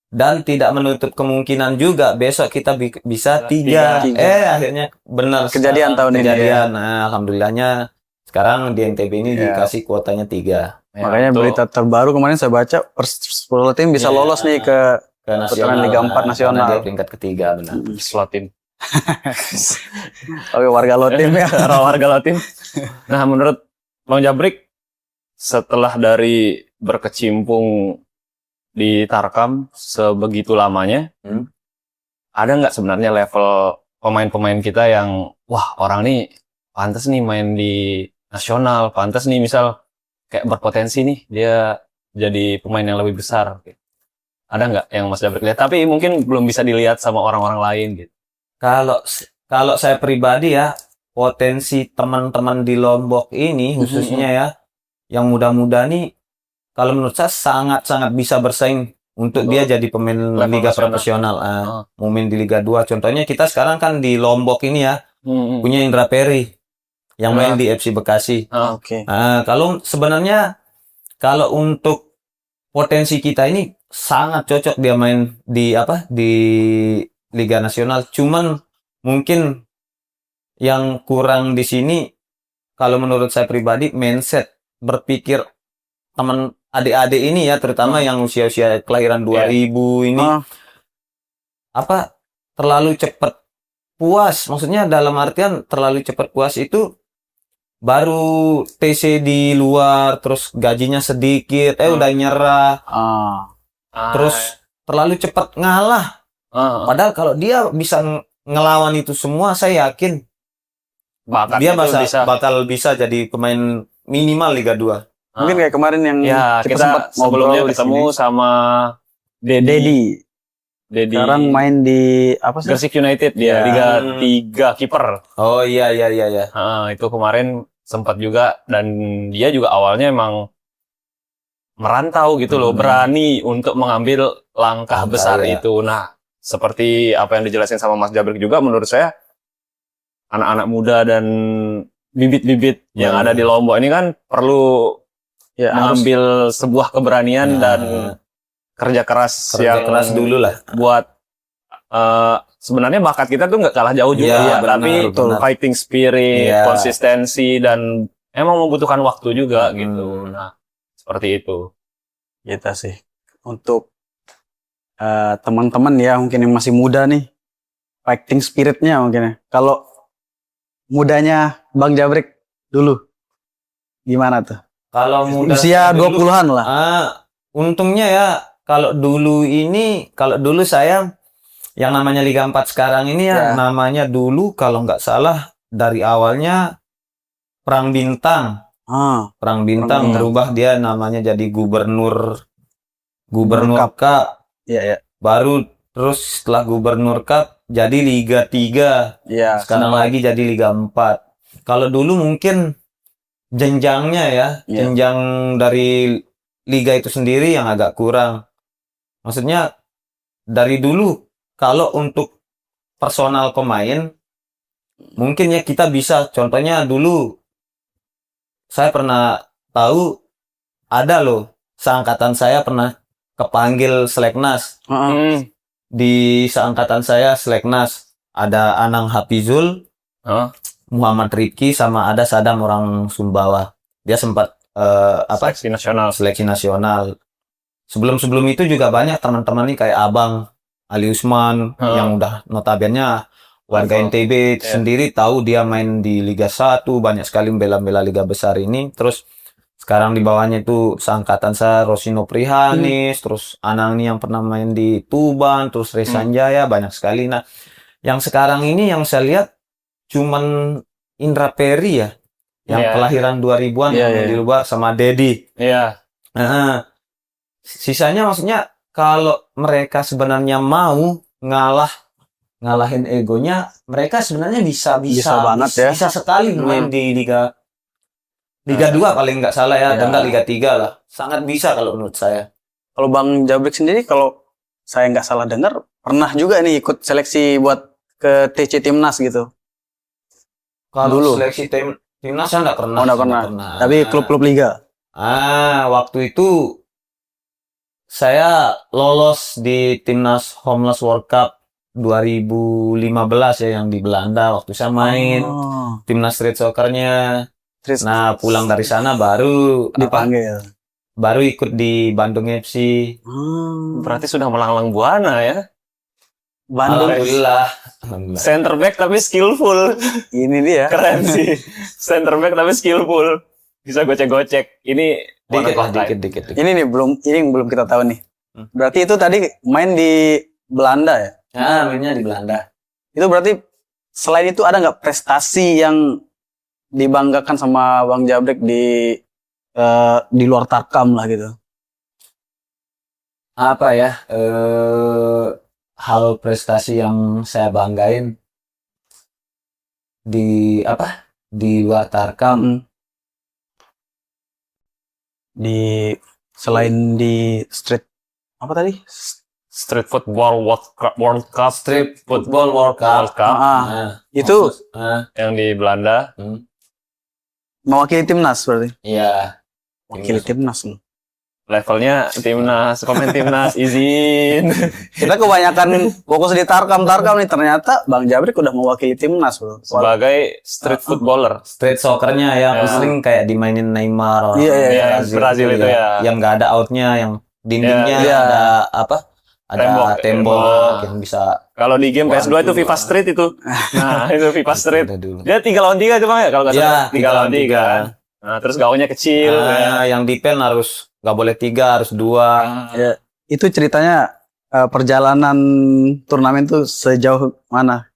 Dan tidak menutup kemungkinan juga besok kita bisa 3. Tiga. Akhirnya benar Kejadian tahun ini, kejadian. Nah, alhamdulillahnya sekarang di NTB ini Ya. dikasih kuotanya 3 Makanya betul. berita terbaru kemarin saya baca Persipolo tim bisa Ya. lolos nih ke ke Putaran Liga 4 karena nasional. dia peringkat ketiga benar. Slotin. Oke, warga lo tim ya. Warga Lotin. Nah, menurut Bang Jabrik, setelah dari berkecimpung di Tarkam sebegitu lamanya, ada nggak sebenarnya level pemain-pemain kita yang, wah orang nih pantas nih main di nasional, pantas nih misal kayak berpotensi nih dia jadi pemain yang lebih besar. Ada nggak yang Mas Jabrik lihat? Tapi mungkin belum bisa dilihat sama orang-orang lain gitu. Kalau saya pribadi ya, potensi teman-teman di Lombok ini khususnya ya, yang muda-muda nih, kalau menurut saya sangat-sangat bisa bersaing untuk dia jadi pemain Level Liga nasional. profesional, mau main di Liga 2. Contohnya kita sekarang kan di Lombok ini ya, punya Indra Peri yang main di FC Bekasi. Oke. Kalau sebenarnya kalau untuk potensi kita ini sangat cocok dia main di Liga Nasional. Cuman mungkin yang kurang di sini kalau menurut saya pribadi mindset berpikir teman adik-adik ini ya, terutama yang usia-usia kelahiran 2000 ini terlalu cepat puas. Maksudnya dalam artian terlalu cepat puas itu baru TC di luar terus gajinya sedikit udah nyerah. Terus terlalu cepat ngalah. Padahal kalau dia bisa ngelawan itu semua, saya yakin dia bakal bisa jadi pemain minimal Liga 2. Mungkin kayak kemarin yang Ya, kita kita sempat sebelumnya ngobrol di ketemu sini. sama Dedi. Sekarang main di apa sih? Gresik United dia, Ya. Liga 3 kiper. Oh iya. Itu kemarin sempat juga, dan dia juga awalnya emang merantau gitu loh, berani untuk mengambil langkah besar ya. itu. Nah, seperti apa yang dijelasin sama Mas Jabrik juga, menurut saya anak-anak muda dan bibit-bibit yang ada di Lombok ini kan perlu mengambil sebuah keberanian dan kerja keras dulu lah buat sebenarnya bakat kita tuh nggak kalah jauh juga, tapi fighting spirit, konsistensi, dan emang membutuhkan waktu juga gitu. Nah, seperti itu. Kita sih untuk teman-teman ya mungkin yang masih muda nih, fighting spiritnya mungkin ya. Kalau mudanya Bang Jabrik dulu gimana tuh? kalau muda Usia 20-an lah. Untungnya ya kalau dulu saya yang namanya Liga 4 sekarang ini ya, namanya dulu kalau nggak salah dari awalnya Perang Bintang. Perang Bintang berubah dia namanya jadi Gubernur Cup. Iya, iya. Baru terus setelah Gubernur Cup jadi Liga 3. Iya. Sekarang lagi jadi Liga 4. Kalau dulu mungkin jenjangnya ya, jenjang dari liga itu sendiri yang agak kurang. Maksudnya dari dulu kalau untuk personal pemain mungkin ya kita bisa, contohnya dulu saya pernah tahu ada loh seangkatan saya pernah kepanggil Seleknas. Di seangkatan saya Seleknas ada Anang Hafizul, Muhammad Rifki, sama ada Sadam orang Sumbawa. Dia sempat seleksi nasional. Sebelum itu juga banyak teman-teman nih kayak Abang Ali Usman yang udah notabene warga NTB sendiri, tahu dia main di Liga 1, banyak sekali membela-bela liga besar ini. Terus sekarang di bawahnya itu seangkatan saya Rosino Prihanis, terus Anang nih yang pernah main di Tuban, terus Resan Jaya, banyak sekali. Nah, yang sekarang ini yang saya lihat cuman Indra Peri ya, yang kelahiran 2000-an yang di luar sama Dedi. Sisanya maksudnya kalau mereka sebenarnya mau ngalahin egonya, mereka sebenarnya bisa banget ya. Bisa sekali main di Liga 2 paling nggak salah ya, dan nggak Liga 3 lah. Sangat bisa kalau menurut saya. Kalau Bang Jabrik sendiri, kalau saya nggak salah dengar, pernah juga nih ikut seleksi buat ke TC Timnas gitu. Kalau dulu seleksi Timnas saya nggak pernah. Nggak pernah. Tapi klub-klub liga. Waktu itu saya lolos di Timnas Homeless World Cup 2015 ya, yang di Belanda waktu saya main Timnas Street Soccer-nya. Nah, pulang dari sana baru dipanggil. Baru ikut di Bandung FC. Berarti sudah melanglang buana ya. Bandung. Alhamdulillah. Center back tapi skillful. Ini dia. Keren sih. Center back tapi skillful. Bisa gocek-gocek. Ini dikit. Ini belum kita tahu nih. Berarti itu tadi main di Belanda ya? Mainnya di Belanda. Itu berarti selain itu ada nggak prestasi yang dibanggakan sama Bang Jabrik di luar Tarkam lah gitu? Apa ya? Hal prestasi yang saya banggain di luar Tarkam, selain di street Street Football World Cup. Street Football World Cup. Itu yang di Belanda. Mewakili timnas berarti? Iya. Wakili timnas loh. Levelnya timnas, pemain timnas, izin. Kita kebanyakan fokus di Tarkam nih, ternyata Bang Jabrik udah mewakili timnas bro. Sebagai street footballer. Street soccer-nya ya, sering kayak dimainin Neymar. Iya, Brazil itu ya. Yang nggak ada outnya, yang dindingnya ada ada tembok yang bisa. Kalau di game PS2 itu FIFA Street itu. Nah, itu FIFA Street. Dia 3 lawan 3 itu Bang ya, kalau nggak salah. 3 lawan 3. Nah, terus gawangnya kecil. Yang defense harus nggak boleh 3, harus 2. Ya, itu ceritanya perjalanan turnamen tuh sejauh mana?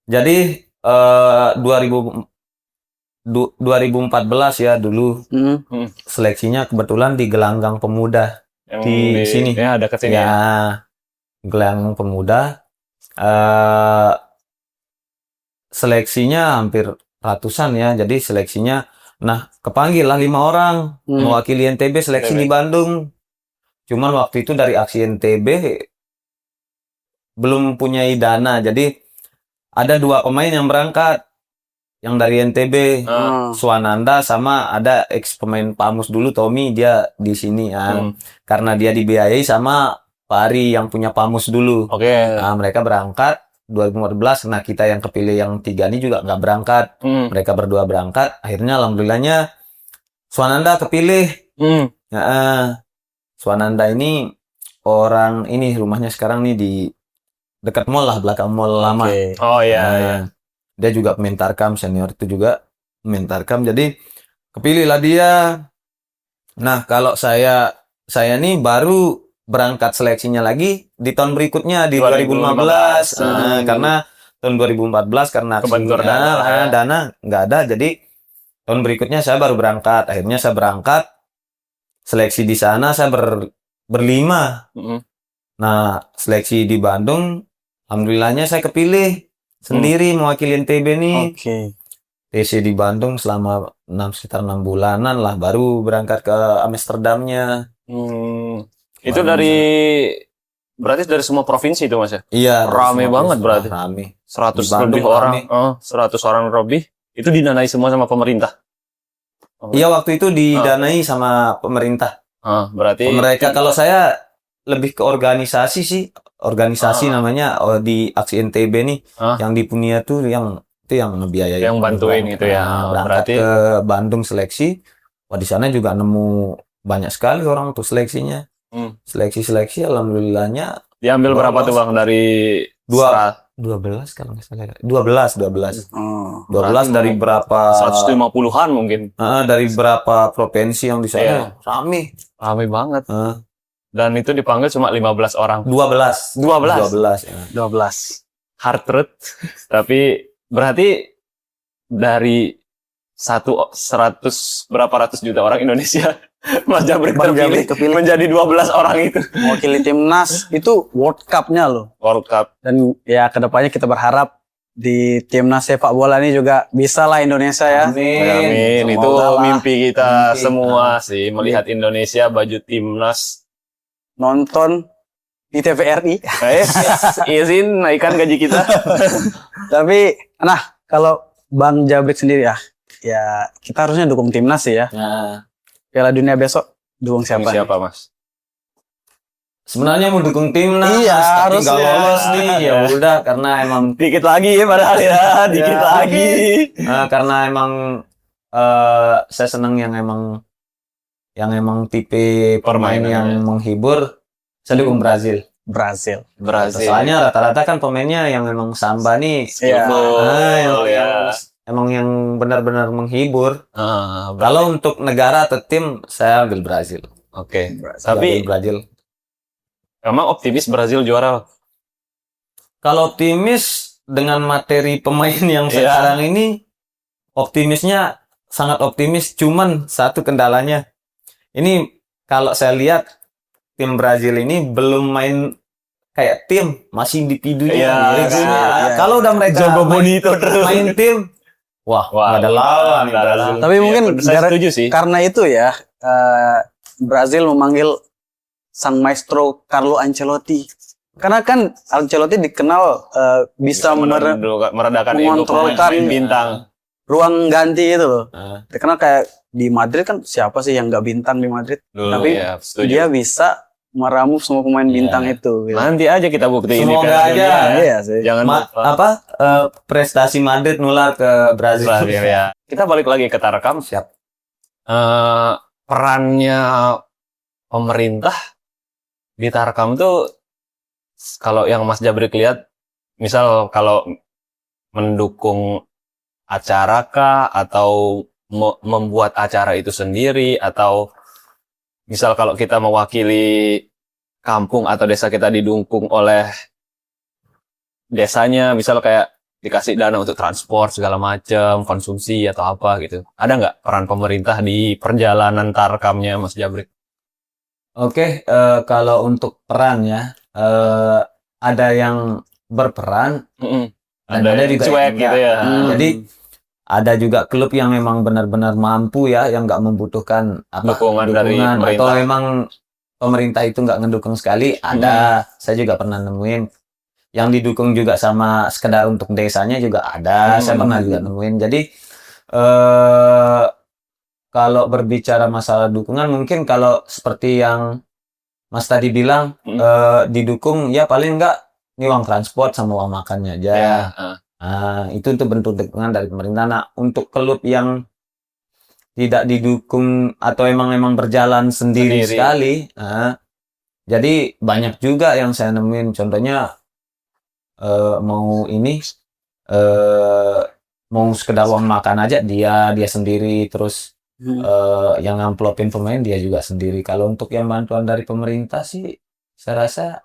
Jadi 2014 ya dulu seleksinya kebetulan di Gelanggang Pemuda di sini. Ya, ada kesini. Ya, Gelanggang Pemuda. Seleksinya hampir ratusan ya. Jadi seleksinya, nah kepanggil lah 5 orang mewakili NTB seleksi di Bandung. Cuman waktu itu dari aksi NTB belum punya dana, jadi ada 2 pemain yang berangkat, yang dari NTB, Swananda sama ada ex pemain Pamus dulu Tommy, dia di sini ya. Karena dia dibiayai sama Pak Ari yang punya Pamus dulu. Nah, mereka berangkat 2014. Nah, kita yang kepilih yang 3 ini juga nggak berangkat. Mereka berdua berangkat. Akhirnya alhamdulillahnya Swananda kepilih. Swananda ini orang ini, rumahnya sekarang nih di dekat mall lah, belakang mall lama. Oh iya. Dia juga pemain Tarkam, senior itu juga pemain Tarkam. Jadi kepilihlah dia. Nah, kalau saya nih baru berangkat seleksinya lagi di tahun berikutnya di 2015. Karena tahun 2014 karena kebentur dana nggak ada, jadi tahun berikutnya saya baru berangkat. Akhirnya saya berangkat, seleksi di sana saya berlima. Nah, seleksi di Bandung, alhamdulillahnya saya kepilih sendiri mewakili NTB nih. Oke. TC di Bandung selama sekitar 6 bulanan lah, baru berangkat ke Amsterdamnya. Itu berarti dari semua provinsi itu Mas ya? Iya, Rame banget berarti. Rame. 100 Di Bandung lebih orang, rame. 100 orang lebih. Itu didanai semua sama pemerintah. Iya, waktu itu didanai sama pemerintah. Berarti Mereka, kalau saya lebih ke organisasi sih. Organisasi namanya di Aksi NTB nih. Yang di Punia tuh yang ngebiayai. yang bantuin gitu ya. Berangkat Berarti ke Bandung seleksi. Wah, di sana juga nemu banyak sekali orang tuh seleksinya. Seleksi alhamdulillahnya diambil berapa tuh Bang dari 12 kalau nggak salah. 12 dari berapa 150-an mungkin. dari berapa provinsi yang di sana. Rame banget. Dan itu dipanggil cuma 15 orang. 12 ya. 12. Hard truth. Tapi berarti dari 100 berapa ratus juta orang Indonesia Mas Jabrik terpilih menjadi 12 orang itu. Mewakili timnas itu World Cup-nya loh. World Cup. Dan ya kedepannya kita berharap di timnas sepak bola ini juga bisa lah Indonesia ya. Amin. Itu mimpi kita semua sih, melihat Indonesia baju timnas. Nonton di TVRI. Izin naikkan gaji kita. Tapi, nah kalau Bang Jabrik sendiri ya kita harusnya dukung timnas sih ya. Piala Dunia besok dukung siapa? Siapa Mas? Sebenarnya mau dukung timnas, iya, tapi nggak harusnya lolos nih. Ya udah, karena emang dikit lagi ya padahal ya, dikit lagi. Karena emang saya senang yang emang tipe pemain yang menghibur. Saya dukung Brazil. Soalnya rata-rata kan pemainnya yang memang samba nih. Emang yang benar-benar menghibur. Kalau untuk negara atau tim, saya ambil Brazil. Oke. Tapi Brazil. Emang optimis Brazil juara? Kalau optimis dengan materi pemain yang sekarang ini, optimisnya sangat optimis. Cuman satu kendalanya, ini kalau saya lihat tim Brazil ini belum main kayak tim, masih individunya. Kalau udah mereka main tim, wah nggak ada lawan. Tapi mungkin setuju sih. Karena itu ya, Brazil memanggil sang maestro Carlo Ancelotti. Karena kan Ancelotti dikenal bisa meredakan mengontrolkan bintang ruang ganti itu loh. Dikenal kayak di Madrid kan siapa sih yang nggak bintang di Madrid? Tapi dia bisa meramu semua pemain bintang itu. Gitu. Nanti aja kita buktiin. Semoga aja. Iya sih. Jangan prestasi Madrid nular ke Brazil. Ya. Kita balik lagi ke Tarkam. Siap. Perannya pemerintah di Tarkam tuh, kalau yang Mas Jabrik lihat, misal kalau mendukung acara kah, atau membuat acara itu sendiri, atau misal kalau kita mewakili kampung atau desa kita didukung oleh desanya, misal kayak dikasih dana untuk transport segala macam, konsumsi atau apa gitu. Ada nggak peran pemerintah di perjalanan Tarkamnya Mas Jabrik? Oke, kalau untuk peran ya, ada yang berperan, dan ada juga cuek gitu ya. Jadi ada juga klub yang memang benar-benar mampu ya, yang nggak membutuhkan dukungan dari pemerintah. Atau memang pemerintah itu nggak ngedukung sekali. Ada, saya juga pernah nemuin yang didukung juga sama sekedar untuk desanya juga ada. Saya pernah juga nemuin. Jadi kalau berbicara masalah dukungan, mungkin kalau seperti yang Mas tadi bilang, didukung ya paling enggak ini uang transport sama uang makannya aja. Itu untuk bentuk dukungan dari pemerintah. Nah, untuk klub yang tidak didukung atau emang berjalan sendiri sekali, jadi banyak juga yang saya nemuin. Contohnya mau sekedar uang makan aja dia sendiri, terus yang ngamplopin pemain dia juga sendiri. Kalau untuk yang bantuan dari pemerintah sih, saya rasa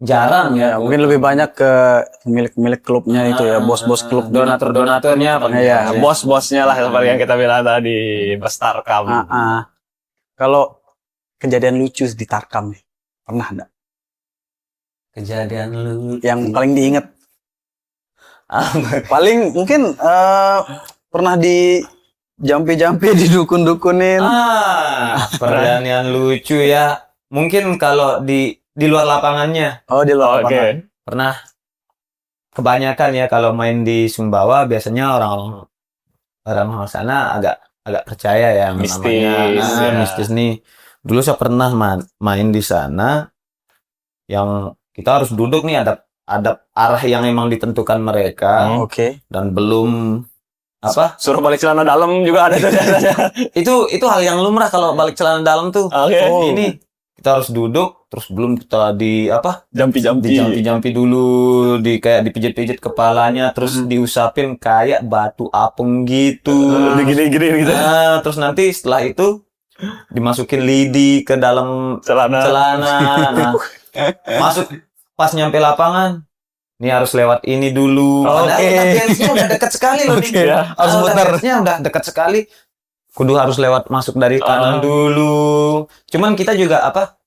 jarang Ya, ya. mungkin lebih banyak ke milik klubnya itu ya, bos-bos klub. Donatur-donaturnya Iya. Bos-bosnya lah seperti yang kita bilang tadi, Bestarkam. Kalau kejadian lucu di Tarkam nih, pernah enggak? Kejadian lu Yang paling diingat? apa? Paling mungkin pernah di jampi-jampi di dukun-dukunin. Pertanyaan lucu ya. Mungkin kalau di luar lapangannya Oh, di luar Oke. lapangan. pernah. Kebanyakan ya kalau main di Sumbawa biasanya orang sana agak percaya ya yang Mistis, namanya ya. mistis nih. Dulu saya pernah main di sana yang kita harus duduk nih ada arah yang memang ditentukan mereka Oke. dan belum apa? Suruh balik celana dalam juga ada tuh biasanya. Itu hal yang lumrah kalau balik celana dalam tuh. Oke. Ini kita harus duduk terus belum kita di apa? Jampi-jampi. Dijampi dulu, kayak dipijit-pijit kepalanya, terus diusapin kayak batu apung gitu. Gini-gini gitu. Nah, terus nanti setelah itu dimasukin lidi ke dalam Celana. Nah, masuk pas nyampe lapangan. Ini harus lewat ini dulu. Padahal fence-nya udah dekat sekali loh. Oke, ya. Harus muter. Fence-nya udah dekat sekali. Kudu harus lewat masuk dari kanan dulu. Cuman kita juga apa?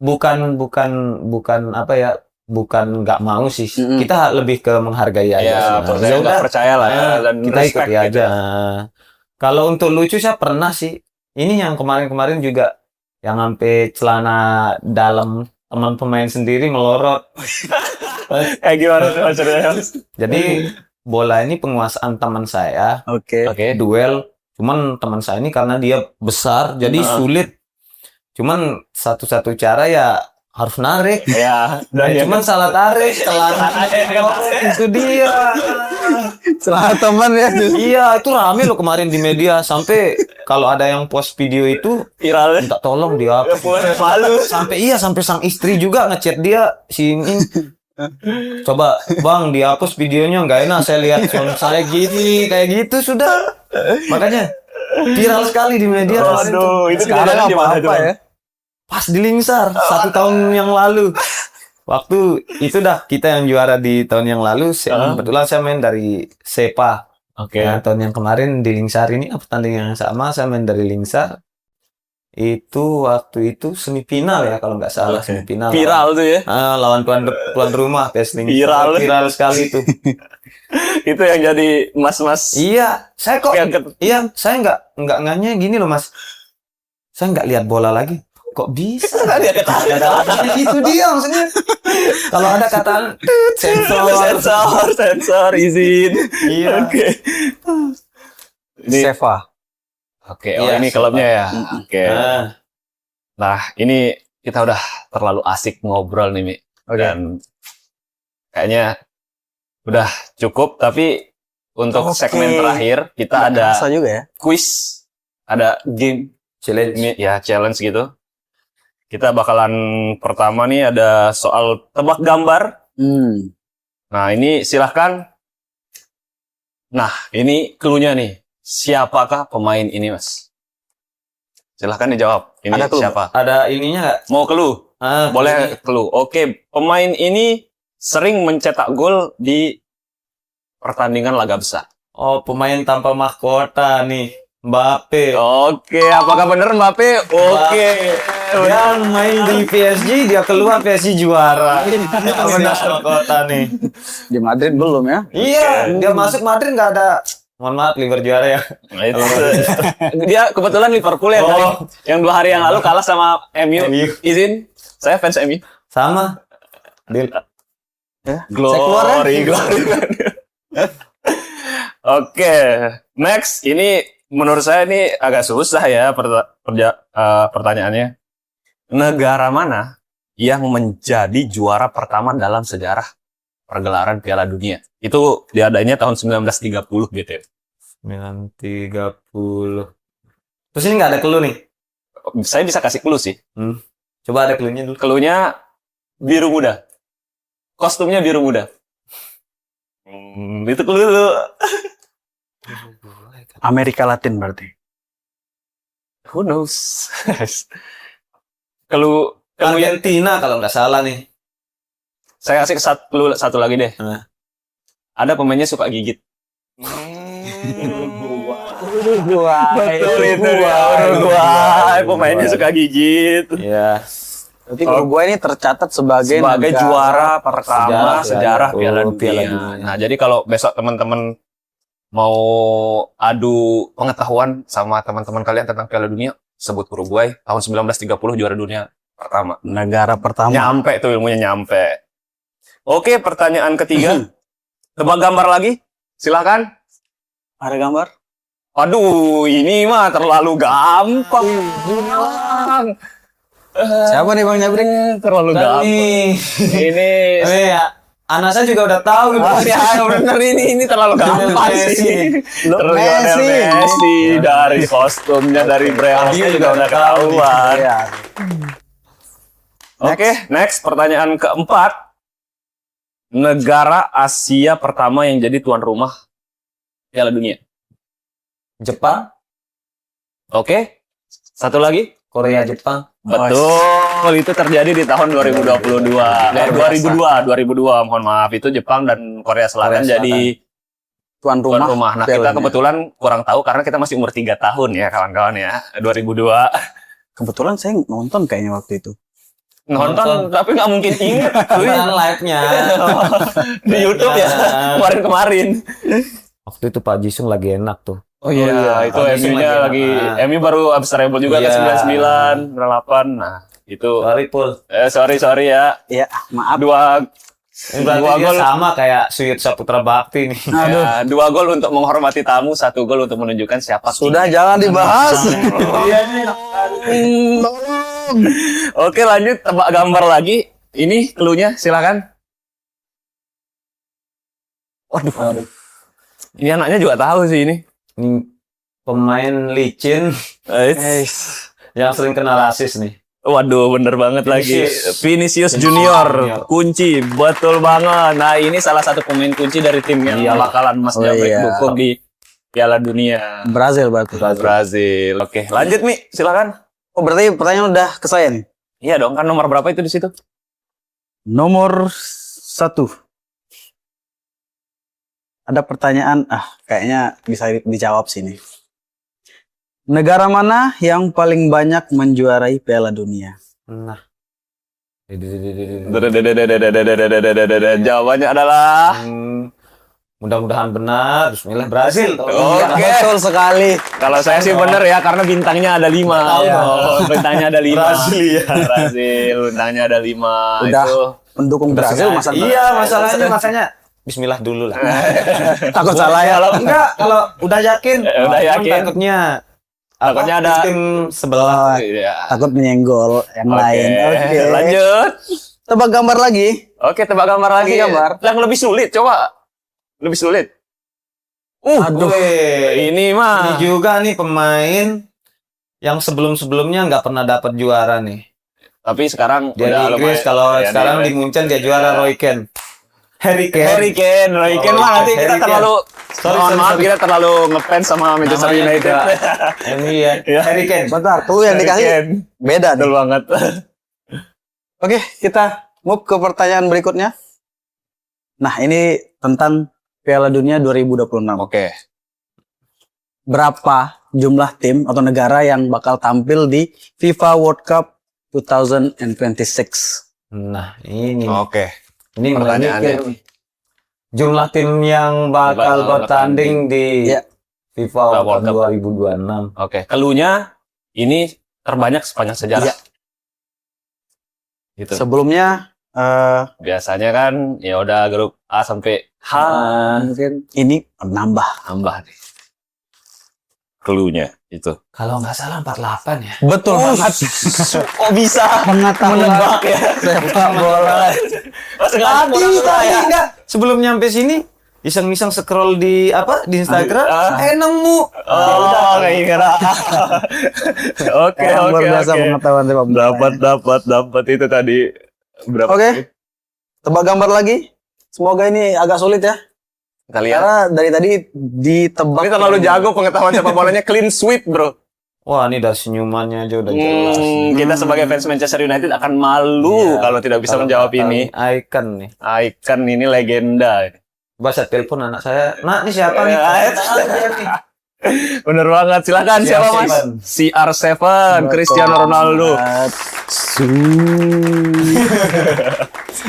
Bukan apa ya? Bukan nggak mau sih. Kita lebih ke menghargai aja. Ya udah percaya lah ya, dan kita respect ikuti gitu. aja. Kalau untuk lucu saya pernah sih. Ini yang kemarin-kemarin juga yang sampai celana dalam teman pemain sendiri melorot. Kayak gimana tuh maksudnya? Jadi bola ini penguasaan teman saya. Oke. Duel. Cuman teman saya ini karena dia besar jadi sulit. Cuman satu-satu cara ya harus narik. Ya, Cuman salah tarik, celana itu dia. Celana teman ya. Iya, itu rame loh kemarin di media sampai kalau ada yang post video itu viral. minta tolong dihapus. Malu. Sampai sang istri juga ngechat dia si ini. Coba bang dihapus videonya, nggak enak saya lihat suami saya gini kayak gitu sudah. Makanya viral sekali di media kemarin tuh. Aduh, itu Sekarang kejadian di mana apa-apa tuh? ya? Pas di Lingsar 1 tahun yang lalu. Waktu itu dah kita yang juara di tahun yang lalu. Kebetulan saya main dari Sepa. Oke. Nah, tahun yang kemarin di Lingsar ini pertandingan yang sama saya main dari Lingsar. Itu waktu itu semifinal ya kalau nggak salah semifinal. Viral tuh ya. Lawan tuan rumah PS Viral. Viral sekali tuh. Itu yang jadi mas-mas. Iya, saya kok Yang saya nggak nganya gini loh Mas. Saya nggak lihat bola lagi. Kok bisa? Ada kata. Itu dia maksudnya. Kalau ada kata sensor, izin. Iya. Oke. Seva. Oke, Iya, ini klubnya ya. Oke. Nah, Nah, ini kita udah terlalu asik ngobrol nih, Mi. Dan kayaknya udah cukup, tapi untuk segmen terakhir kita ada Kerasa juga ya. quiz, ada game, challenge. ya challenge gitu. Kita bakalan pertama nih ada soal tebak gambar. Nah, ini silahkan. Nah, ini clue-nya nih. Siapakah pemain ini, Mas? Silahkan dijawab. Ini Ada clue? siapa? Ada ininya nggak? Mau clue? Boleh clue. Oke, pemain ini sering mencetak gol di pertandingan laga besar. Oh, pemain tanpa mahkota nih. Mbappe. Oke, apakah benar Mbappe? Oke. Dia main di PSG, dia keluar PSG juara. Benar mahkota nih. Di Madrid belum ya? Iya, dia masuk Madrid nggak ada. Mohon maaf, Liverpool juara ya. Dia kebetulan Liverpool yang 2 hari yang lalu kalah sama MU. Izin, saya fans MU. Sama. Deal. Glory. Oke, next. Ini menurut saya ini agak susah ya pertanyaannya. Negara mana yang menjadi juara pertama dalam sejarah pergelaran Piala Dunia? Itu diadanya tahun 1930 gitu ya. 930. Terus ini nggak ada clue nih? Saya bisa kasih clue sih. Coba ada clue-nya dulu. Clue-nya biru muda. Kostumnya biru muda. Itu clue dulu. Amerika Latin berarti. Who knows? Clue Argentina kalau nggak salah nih. Saya kasih satu lagi deh. Nah. Ada pemainnya suka gigit. Betul itu dia, Uruguay. Pemainnya suka gigit. Ya. Berarti Uruguay ini tercatat sebagai negara Juara pertama sejarah Piala Piala Dunia. Dunia. Nah, jadi kalau besok teman-teman mau adu pengetahuan sama teman-teman kalian tentang Piala Dunia, sebut Uruguay tahun 1930 juara dunia pertama. negara pertama. Nyampe tuh ilmunya nyampe. Oke, pertanyaan ketiga. Tebak gambar lagi? Silakan. Ada gambar? Aduh, ini mah terlalu gampang. Siapa nih Bang Jabrik? Terlalu gampang. Ini Anak saya juga udah tahu gitu. ya bener ini terlalu gampang sih. Lionel Messi. Messi dari kostumnya dari brandnya juga udah ketahuan. Iya. Oke, next pertanyaan keempat. Negara Asia pertama yang jadi tuan rumah Piala Dunia. Jepang, Oke. Satu lagi. Korea, Jepang. Betul, itu terjadi di tahun 2022. 2002, mohon maaf. Itu Jepang dan Korea Selatan, Korea Selatan. jadi Tuan tuan rumah. rumah. Nah, Piala kita Dunia. kebetulan kurang tahu karena kita masih umur 3 tahun ya, kawan-kawan ya. 2002. Kebetulan saya nonton kayaknya waktu itu. Nonton, tapi nggak mungkin ingat. Bukan live-nya. Di YouTube ya, kemarin-kemarin. Waktu itu Pak Jisung lagi enak tuh. Oh iya, itu Habis MU-nya lagi lagi, enak. MU baru habis treble juga Iya. ke 99, 98. Nah, itu Sorry, Pul. sorry ya. Iya, maaf. Dua Berarti Dua dia gol. sama kayak Suyut Saputra Bakti nih. ya, 2 gol untuk menghormati tamu, 1 gol untuk menunjukkan siapa Sudah king. jangan dibahas. Oke, lanjut tebak gambar lagi. Ini clue-nya, silakan. Waduh. Ini anaknya juga tahu sih ini. Ini pemain licin yang sering kena rasis nih. Waduh, bener banget lagi. Vinicius Junior, kunci, betul banget. Nah, ini salah satu pemain kunci dari tim yang bakalan Mas Oh, Jabrik iya. dukung di Piala Dunia. Brazil berarti. Brazil. Oke, lanjut Mi, silakan. Oh, berarti pertanyaan udah ke saya nih. Iya dong, kan nomor berapa itu di situ? Nomor 1. Ada pertanyaan, kayaknya bisa dijawab sini. Negara mana yang paling banyak menjuarai Piala Dunia? Nah. Jawabannya adalah Mudah-mudahan benar. Bismillah, Brazil. Oke. Betul sekali. kalau saya sih bener ya karena bintangnya ada 5. Tahu Oh, bintangnya ada 5. Brazil ya. Brazil, bintangnya ada 5. Udah. Itu Pendukung Brazil masa Iya, makanya Bismillah dulu lah. takut salah ya. Kalau udah yakin, Udah yakin. Takutnya ada tim sebelah. Iya. Takut menyenggol yang lain. Oke. Lanjut. Tebak gambar lagi. Oke, tebak gambar lagi. Kasih gambar. Yang lebih sulit, coba. Lebih sulit. Aduh. Ini mah. Ini juga nih pemain yang sebelum-sebelumnya nggak pernah dapat juara nih. Tapi sekarang Dia udah di Inggris, lumayan. kalau Ya, sekarang di Munchen dia juara Roy Keane. Harry Roy Keane mah nanti kita Harry Kane. terlalu Sorry. kita terlalu ngefans sama Manchester Namanya United. juga MU ya. Ya. Harry Kane. Bentar, tuh yang Harry dikasih Kane. beda Betul nih. banget. Oke, kita move ke pertanyaan berikutnya. Nah, ini tentang Piala Dunia 2026. Oke. Berapa jumlah tim atau negara yang bakal tampil di FIFA World Cup 2026? Nah, ini. Oke. Ini Pertanyaannya. mikir nih. Jumlah tim yang bakal Bakal bertanding di Ya. FIFA World World Cup. Cup 2026. Oke. Keluhnya ini terbanyak sepanjang sejarah. Iya. Gitu. Sebelumnya Biasanya kan ya udah grup A sampai H. mungkin ini nambah. Tambah nih. Keluhnya itu. Kalau nggak salah 48 ya. Betul banget. Kok bisa? Pengetahuan Menebak ya? sepak bola. Sekarang Enggak. Sebelum nyampe sini iseng-iseng scroll di Instagram, nemu. Oh, kayak kira. Oke, Yang oke, luar biasa oke. pengetahuan sepak bola. Dapat itu tadi berapa? Oke. Tebak gambar lagi. Semoga ini agak sulit ya. Kita lihat. Karena dari tadi ditebak. Ini terlalu jago pengetahuan sepak bolanya, clean sweep, bro. Wah, ini dari senyumannya aja udah jelas. Kita sebagai fans Manchester United akan malu Iya, kalau tidak bisa kalau menjawab nggak tahu ini. Icon nih. Icon ini legenda. Bahasa telepon anak saya. Nak, ini siapa nih? Bener banget. Silakan siapa Mas? CR7, Cristiano Ronaldo.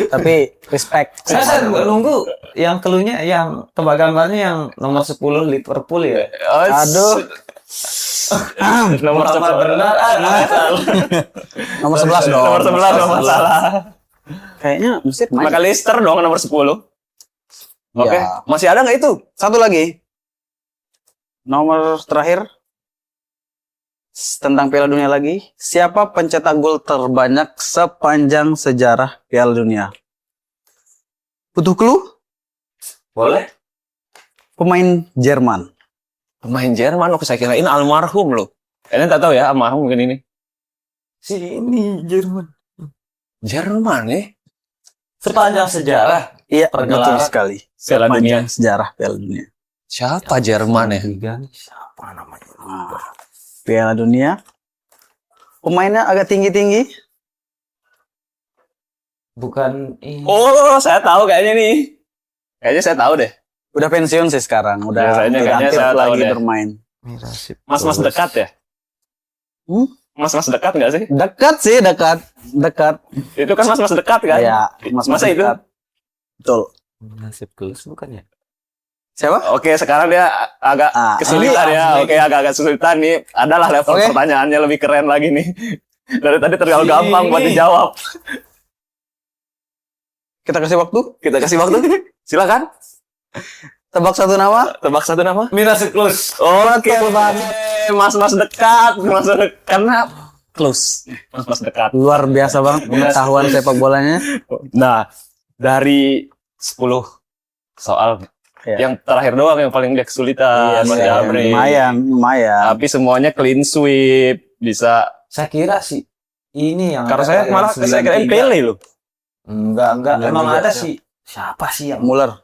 Tapi respect. Saya nunggu yang keluarnya, yang tebak gambarnya yang nomor 10 Liverpool ya. Aduh. Nomor 10 benar. Nomor 11 dong. Nomor 11 nomor salah. Kayaknya mesti main. McAllister dong nomor 10. Oke, Ya. masih ada nggak itu? Satu lagi. Nomor terakhir. Tentang Piala Dunia lagi. Siapa pencetak gol terbanyak sepanjang sejarah Piala Dunia? Butuh clue? Boleh? Pemain Jerman. Pemain Jerman loh, saya kirain almarhum loh. Kalian tak tahu ya almarhum mungkin ini. Si ini Jerman. Jerman nih. Sepanjang sejarah. Iya, Pergelaran betul sekali. Piala Sepanjang Dunia. sejarah Piala Dunia. Siapa Jerman ya? Liga nih, siapa namanya? Nah, Piala Dunia. Pemainnya agak tinggi-tinggi. Bukan ini. Oh, saya tahu kayaknya nih. Kayaknya saya tahu deh. Udah pensiun sih sekarang. Udah Biasanya nggak kayaknya aktif saya tahu lagi deh. bermain. Mas-mas dekat ya? Hmm? Mas-mas dekat nggak sih? Dekat sih, dekat. Dekat. Itu kan mas-mas dekat kan? Ya, Masa itu? dekat. Betul. Nasib Kelus bukan ya? Siapa? Oke, sekarang dia agak kesulitan ini ya. asli. Oke, agak-agak kesulitan nih. Adalah level Oke. pertanyaannya lebih keren lagi nih. Dari tadi terlalu Si gampang buat ini. dijawab. Kita kasih waktu. Kita kasih waktu. Silakan. Tebak satu nama. Tebak satu nama. Nasib Kelus. Oke, mas-mas dekat. Mas-mas dekat. Karena close. Mas-mas dekat. Luar biasa banget pengetahuan sepak bolanya. Nah, dari 10 soal Ya. yang terakhir doang yang paling dia kesulitan, Mas Ya, Jabri. lumayan. Tapi semuanya clean sweep, bisa. Saya kira sih ini yang Karena ada saya yang malah saya kirain 93. Pele loh. Enggak. Enggak Emang juga. ada sih. Siapa sih yang Muller.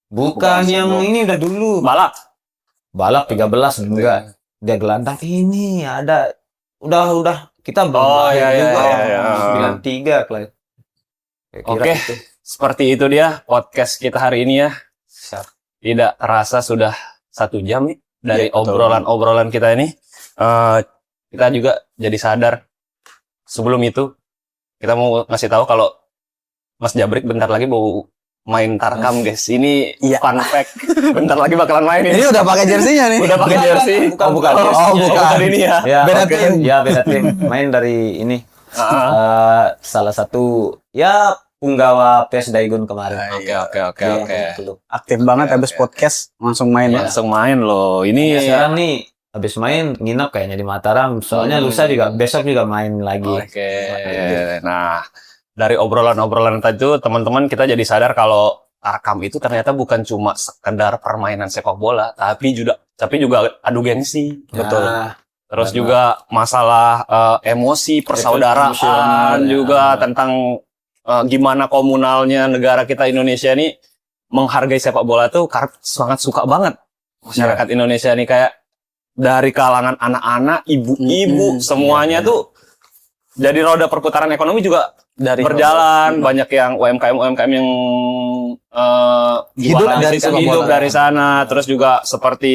bukan yang ini udah dulu. Balak. Balap 13 enggak. Dia gelandang ini ada udah kita Oh, iya, iya, juga. iya, iya. 93 Clay. Saya kira Oke. itu. Seperti itu dia podcast kita hari ini ya. Siap. Tidak terasa sudah 1 jam nih dari Iya, betul. obrolan-obrolan kita ini. Kita juga jadi sadar sebelum itu kita mau ngasih tahu kalau Mas Jabrik bentar lagi mau main Tarkam guys. Ini Iya. fun fact. Bentar lagi bakalan main Ini ini. udah pakai jersinya nih. Udah pakai jersey. Bukan. bukan. ini ya. Ya, Beda oke. tim. Ya, beda tim. Main dari ini. Ah. Salah satu ya punggawa PS Daigun kemarin. Oke. Iya, gitu. Aktif banget habis podcast langsung main ya. Langsung main loh. Ini Sekarang nih habis main nginep kayaknya di Mataram. Soalnya lusa juga besok juga main lagi. Oke. Nah, dari obrolan-obrolan tadi tuh teman-teman kita jadi sadar kalau Tarkam itu ternyata bukan cuma sekedar permainan sepak bola, tapi juga adu gengsi. Nah, Terus benar. juga masalah emosi, persaudaraan Emosional, ya. juga tentang gimana komunalnya negara kita Indonesia ini menghargai sepak bola tuh sangat suka banget masyarakat Indonesia nih, kayak dari kalangan anak-anak, ibu-ibu, semuanya tuh jadi roda perputaran ekonomi juga Dari berjalan. Banyak yang UMKM yang Hidup jualan dari itu sepak hidup bola. dari sana. Terus juga seperti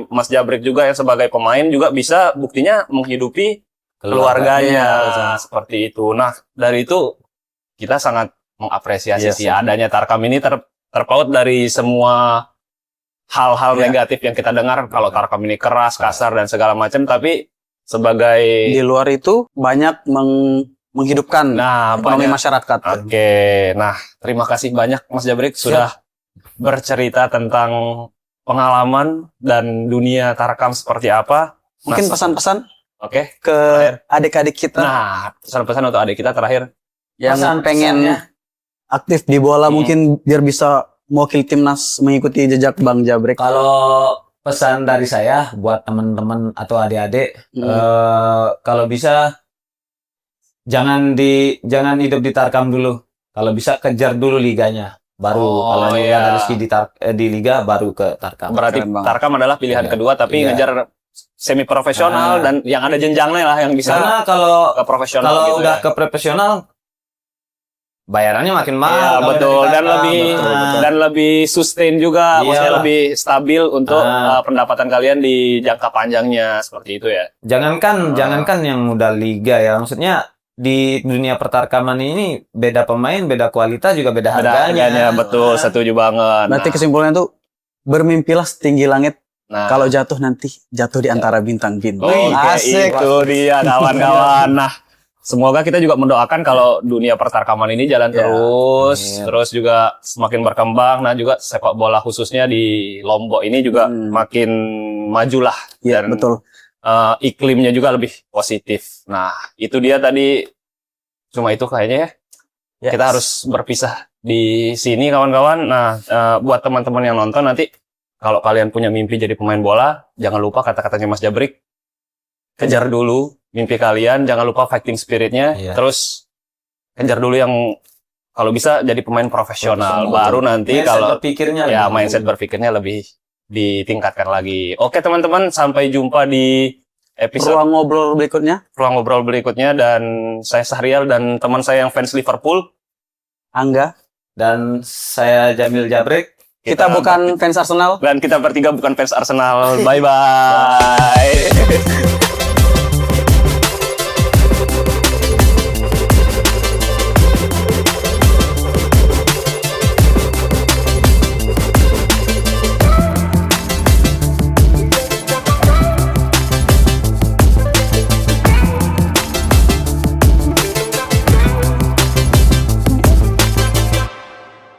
Mas Jabrik juga yang sebagai pemain juga bisa buktinya menghidupi keluarganya seperti itu. Nah, dari itu kita sangat mengapresiasi Iya sih sih. adanya Tarkam ini terpaut dari semua hal-hal Iya. negatif yang kita dengar kalau Tarkam ini keras, kasar dan segala macam, tapi sebagai Di luar itu banyak menghidupkan ekonomi banyak. masyarakat. Oke, nah terima kasih banyak Mas Jabrik sudah bercerita tentang pengalaman dan dunia Tarkam seperti apa. Mungkin Nah, pesan-pesan Oke. ke adik-adik kita Nah, pesan-pesan untuk adik kita terakhir. yang pengen aktif di bola, mungkin biar bisa mewakili timnas mengikuti jejak Bang Jabrik. Kalau pesan dari saya buat teman-teman atau adik-adik, kalau bisa jangan hidup di Tarkam dulu. Kalau bisa kejar dulu liganya, baru kalau iya. ada rezeki di liga baru ke Tarkam. Berarti Keren banget. Tarkam adalah pilihan Iya. kedua, tapi Iya. ngejar semi profesional dan yang ada jenjangnya lah yang bisa Karena kalau ke profesional kalau gitu udah ya. ke profesional bayarannya makin Iya, mahal. kalau betul dari dan kakak. lebih Betul. dan lebih sustain juga, Iya. maksudnya lebih stabil untuk Ah. pendapatan kalian di jangka panjangnya seperti itu ya. Jangankan yang udah liga ya, maksudnya di dunia pertarkaman ini beda pemain, beda kualitas juga beda Beda harganya, harganya. betul, setuju banget. Berarti kesimpulannya tuh bermimpilah setinggi langit. Nah, Kalau jatuh nanti jatuh di antara bintang-bintang. oke, Asik. itu dia kawan-kawan. Nah, semoga kita juga mendoakan kalau dunia pertarkaman ini jalan Ya, terus, amin. terus juga semakin berkembang. Nah, juga sepak bola khususnya di Lombok ini juga makin majulah Iya, dan betul. iklimnya juga lebih positif. Nah, itu dia tadi. Cuma itu kayaknya ya. Ya. Kita harus berpisah di sini kawan-kawan. Nah, buat teman-teman yang nonton nanti, kalau kalian punya mimpi jadi pemain bola, jangan lupa kata-katanya Mas Jabrik. Kejar dulu mimpi kalian, jangan lupa fighting spiritnya. Iya. Terus kejar dulu yang kalau bisa jadi pemain profesional. Baru nanti Mindset kalau berpikirnya ya lebih mindset berpikirnya lebih ditingkatkan lagi. Oke teman-teman, sampai jumpa di episode Ruang ngobrol berikutnya, ruang ngobrol berikutnya, dan saya Sahrial dan teman saya yang fans Liverpool. Angga. dan saya Jamil Jabrek. Kita bukan fans Arsenal. Dan kita bertiga bukan fans Arsenal. Bye bye.